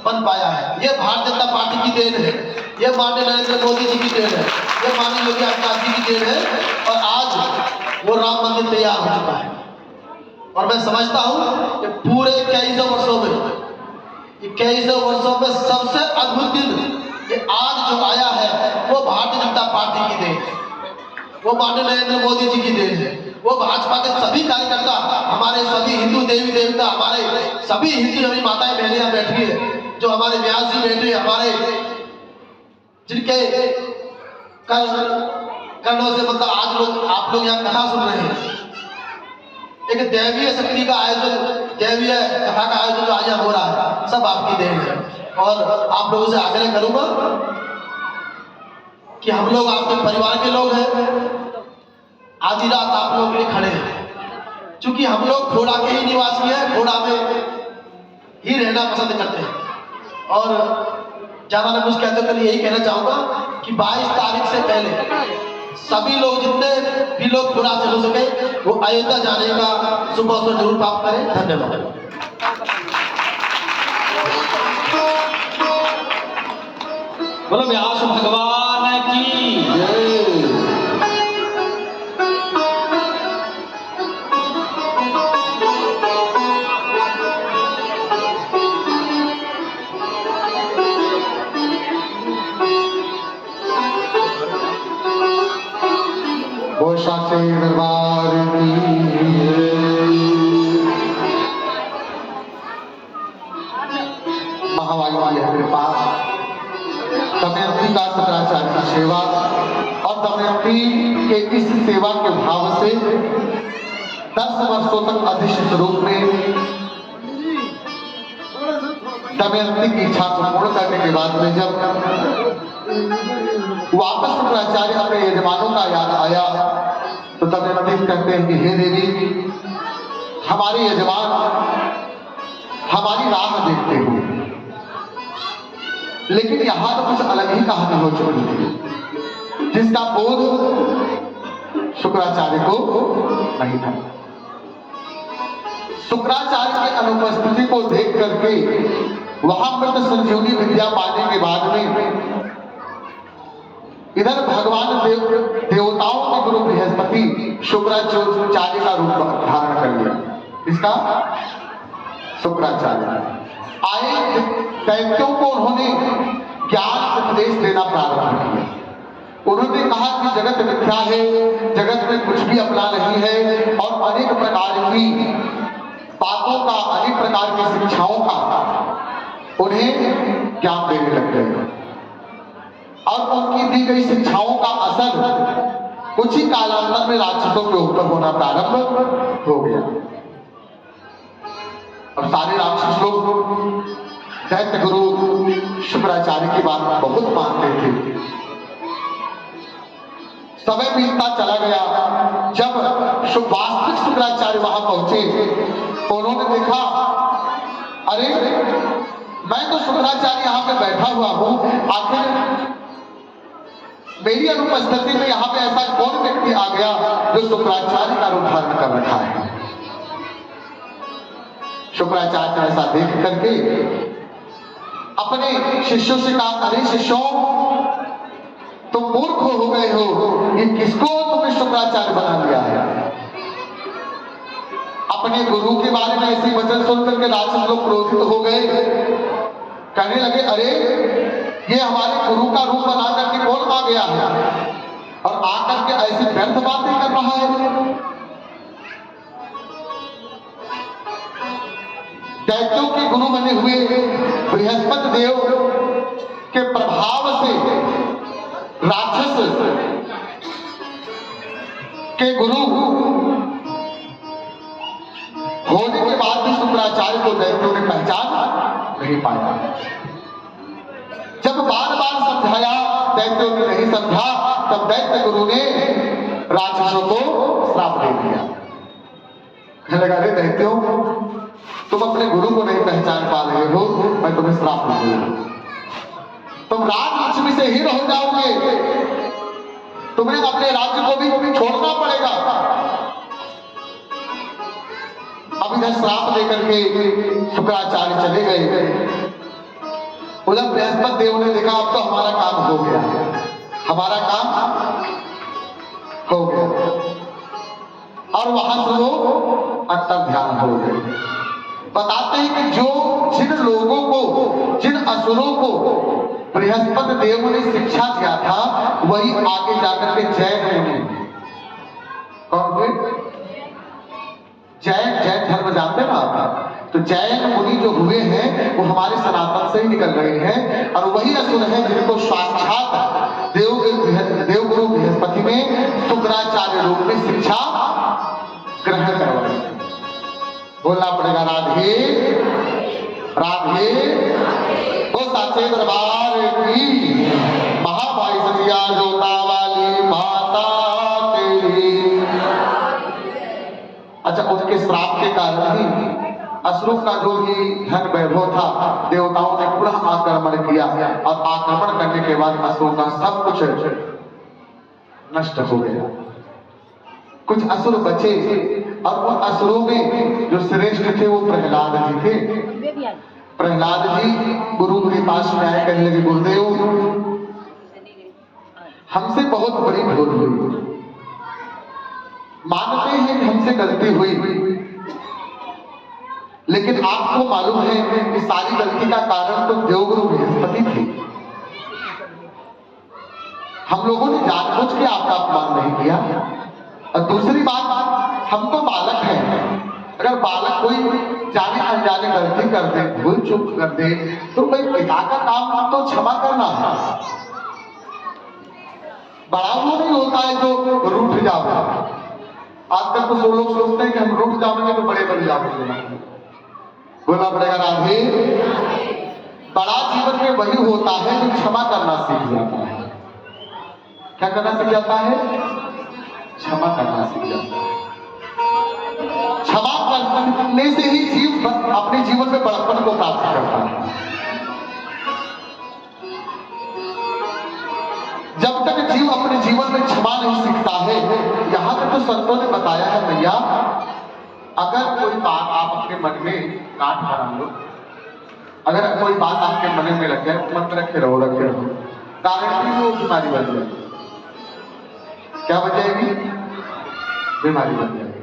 बन पाया है। ये भारतीय जनता पार्टी की देन है, ये माननीय नरेंद्र मोदी जी की देन है, ये माननीय योगी आदित्यनाथ जी की देन है, और आज वो राम मंदिर तैयार हो चुका है। और मैं समझता हूँ कि पूरे 2100 वर्षों में सबसे अद्भुत दिन ये आज जो आया है, वो भारतीय जनता पार्टी की देन है, वो माननीय नरेंद्र मोदी जी की देन है, वो भाजपा के सभी कार्यकर्ता, हमारे सभी हिंदू देवी देवता, हमारे सभी हिंदू हमारी माताएं बहनें यहाँ बैठी है, जो हमारे व्यास जी बैठे, हमारे जिनके कर्णों से मतलब आज आप लोग यहाँ कथा सुन रहे हैं। एक दैवीय शक्ति का आयोजन, दैवीय कथा का आयोजन जो आज यहाँ हो रहा है, सब आपकी देन है। और आप लोगों से आग्रह करूंगा कि हम लोग आपके परिवार के लोग हैं, आधी रात आप लोगों के लिए खड़े हैं, क्योंकि हम लोग खोड़ा के ही निवासी हैं, खोड़ा में ही रहना पसंद करते हैं। और ज्यादा ना कुछ कहते कर यही कहना चाहूंगा कि 22 तारीख से पहले सभी लोग, जितने भी लोग खोड़ा से हो सके, वो अयोध्या जाने का सुबह जरूर प्राप्त करें। धन्यवाद। बोलो व्यास भगवान की जय। शास्त्री दरबार की महावायु की कृपा, दमयंती का शंकराचार्य की सेवा और दमयंती के इस सेवा के भाव से 10 वर्षों तक अधीश रूप में दमयंती की इच्छा को पूर्ण करने के बाद में जब वापस शंकराचार्य अपने यजमानों का याद आया तो दमयंती कहते हैं कि हे देवी, हमारे यजमान हमारी राह देखते हो, लेकिन यहां तो कुछ अलग ही कहानी हो चुकी थी जिसका बोध शुक्राचार्य को नहीं था। शुक्राचार्य की अनुपस्थिति को देख करके वहां मृत संजीवनी विद्या पाने के बाद में इधर भगवान देवताओं के गुरु बृहस्पति शुक्राचार्य का रूप धारण कर लिया। इसका शुक्राचार्य आए, दैत्यों को उन्होंने ज्ञान उपदेश देना प्रारंभ किया। उन्होंने कहा कि जगत मिथ्या है, जगत में कुछ भी अपना नहीं है और अनेक प्रकार की बातों का, अनेक प्रकार की शिक्षाओं का उन्हें ज्ञान देने लग गए और उनकी दी गई शिक्षाओं का असर कुछ ही कालांतर में राक्षसों के ऊपर होना प्रारंभ हो गया। और सारे राक्षस लोग दैत्य गुरु शुक्राचार्य की बात बहुत मानते थे। समय बीतता चला गया। जब वास्तविक शुक्राचार्य वहां पहुंचे, उन्होंने देखा, अरे मैं तो शुक्राचार्य यहाँ पे बैठा हुआ हूं, आखिर मेरी अनुपस्थिति में यहाँ पे ऐसा कौन व्यक्ति आ गया जो शुक्राचार्य का रूप धारण कर रखा है। शुक्राचार्य ऐसा देख करके अपने शिष्यों से कहा, अरे शिष्यों, तुम मूर्ख हो गए हो, ये किसको तुमने शुक्राचार्य बना लिया है। अपने गुरु के बारे में ऐसी वचन सुन करके राक्षस लोग क्रोधित हो गए, कहने लगे, अरे ये हमारे गुरु का रूप बना करके कौन आ गया है और आकर के ऐसी व्यर्थ बातें कर रहा है। दैत्यों के गुरु बने हुए बृहस्पति देव के प्रभाव से राक्षस के गुरु होने के बाद भी शुक्राचार्य को दैत्यों ने पहचान नहीं पाया। जब बार बार समझाया, दैत्यों ने नहीं समझा, तब दैत्य गुरु ने राक्षसों को श्राप दे दिया। कहने लगा, अरे दैत्यों, तुम अपने गुरु को नहीं पहचान पा रहे हो, मैं तुम्हें श्राप दूंगा। तुम राजलक्ष्मी से हीन हो जाओगे, तुम्हें अपने राज्य को भी छोड़ना पड़ेगा। अब इधर श्राप देकर के शुक्राचार्य चले गए। उधर बृहस्पति देव ने देखा, अब तो हमारा काम हो गया, हमारा काम हो गया, और वहां से वो अंतर ध्यान हो गए। बताते हैं कि जिन लोगों को, जिन असुरों को बृहस्पति देव ने शिक्षा दिया था, वही आगे जाकर के जैन मुनि, कौन हुए? जैन धर्म जानते ना आप? तो जैन मुनि जो हुए हैं वो हमारे सनातन से ही निकल रहे हैं, और वही असुर हैं जिनको साक्षात देवगुरु बृहस्पति ने शुक्राचार्य रूप में शिक्षा ग्रहण करवाई। बोलना पड़ेगा राधे राधे। वो साचे दरबार की महाभाई सतिया जोता वाली माता तेरी। अच्छा, उसके श्राप के कारण ही असुरों का जो भी धन वैभव था, देवताओं ने पुनः आक्रमण किया, और आक्रमण करने के बाद असुरों का सब कुछ नष्ट हो गया। कुछ असुर बचे, और उन असुरों में जो श्रेष्ठ थे वो प्रहलाद जी थे। प्रहलाद जी गुरु के पास में आए, कहने लगे, गुरुदेव हमसे बहुत बड़ी भूल हुई, मानते हैं कि हमसे गलती हुई, लेकिन आपको मालूम है कि सारी गलती का कारण तो देवगुरु बृहस्पति थे। हम लोगों ने जानबूझ के आपका अपमान नहीं किया। और दूसरी बात, हम तो बालक हैं, अगर बालक कोई जाने अनजाने गलती कर दे, भूल चूक कर दे, तो भाई पिता का काम तो क्षमा करना है। बड़ा वो नहीं होता है जो रूठ जाओ। आजकल तो लोग सोचते हैं कि हम रूठ जाएंगे तो बड़े बन जाएंगे। बोलना पड़ेगा राधे। बड़ा जीवन में वही होता है जो क्षमा करना सीख जाता है। क्या करना सीख जाता है? क्षमा करना सीख जाता है। क्षमा करने से ही जीव अपने जीवन में बड़प्पन को प्राप्त करता है। जब तक जीव अपने जीवन में क्षमा नहीं सीखता है, यहां तक तो संतों ने बताया है भैया, अगर कोई बात आप अपने मन में काट बना लो, अगर कोई बात आपके मन में लग जाए, मन में रखे रहो। कारण की वो बीमारी बन जाएगी। क्या बन जाएगी? बीमारी बन जाएगी।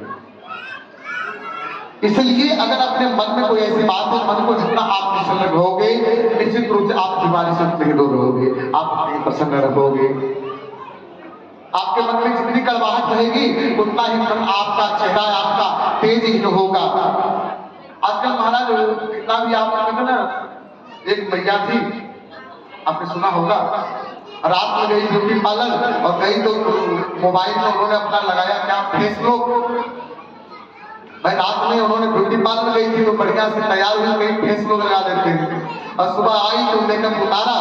इसलिए अगर अपने मन में कोई ऐसी बात है, मन को जितना आप प्रसन्न रहोगे, निश्चित रूप से आप बीमारी से नहीं दूर रहोगे, आप प्रसन्न रहोगे। आपके मन में जितनी कड़वाहट रहेगी, उतना ही आपका चेहरा, आपका तेज ही होगा। आजकल महाराज कितना भी आप कहते ना, एक मैया थी, आपने सुना होगा, रात में गई ब्यूटी पार्लर और गई तो मोबाइल में उन्होंने अपना लगाया क्या फेसबुक। भाई रात में उन्होंने ब्यूटी पार्लर गई थी तो बढ़िया से तैयार हुई, कहीं फेसबुक लगा देते हैं, और सुबह आई तो मेकअप उतारा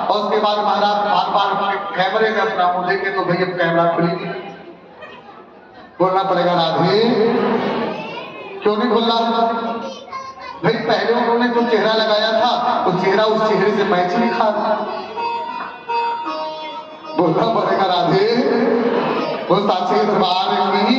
और उसके बाद महाराज बार बार कैमरे में अपना मुंह देखे तो भैया कैमरा खुली। बोलना पड़ेगा राधे। क्यों नहीं बोल रहा भाई? पहले उन्होंने जो चेहरा लगाया था वो चेहरा उस चेहरे से मैच नहीं खा रहा। बोलना पड़ेगा राधे। वो साक्षी दरबार की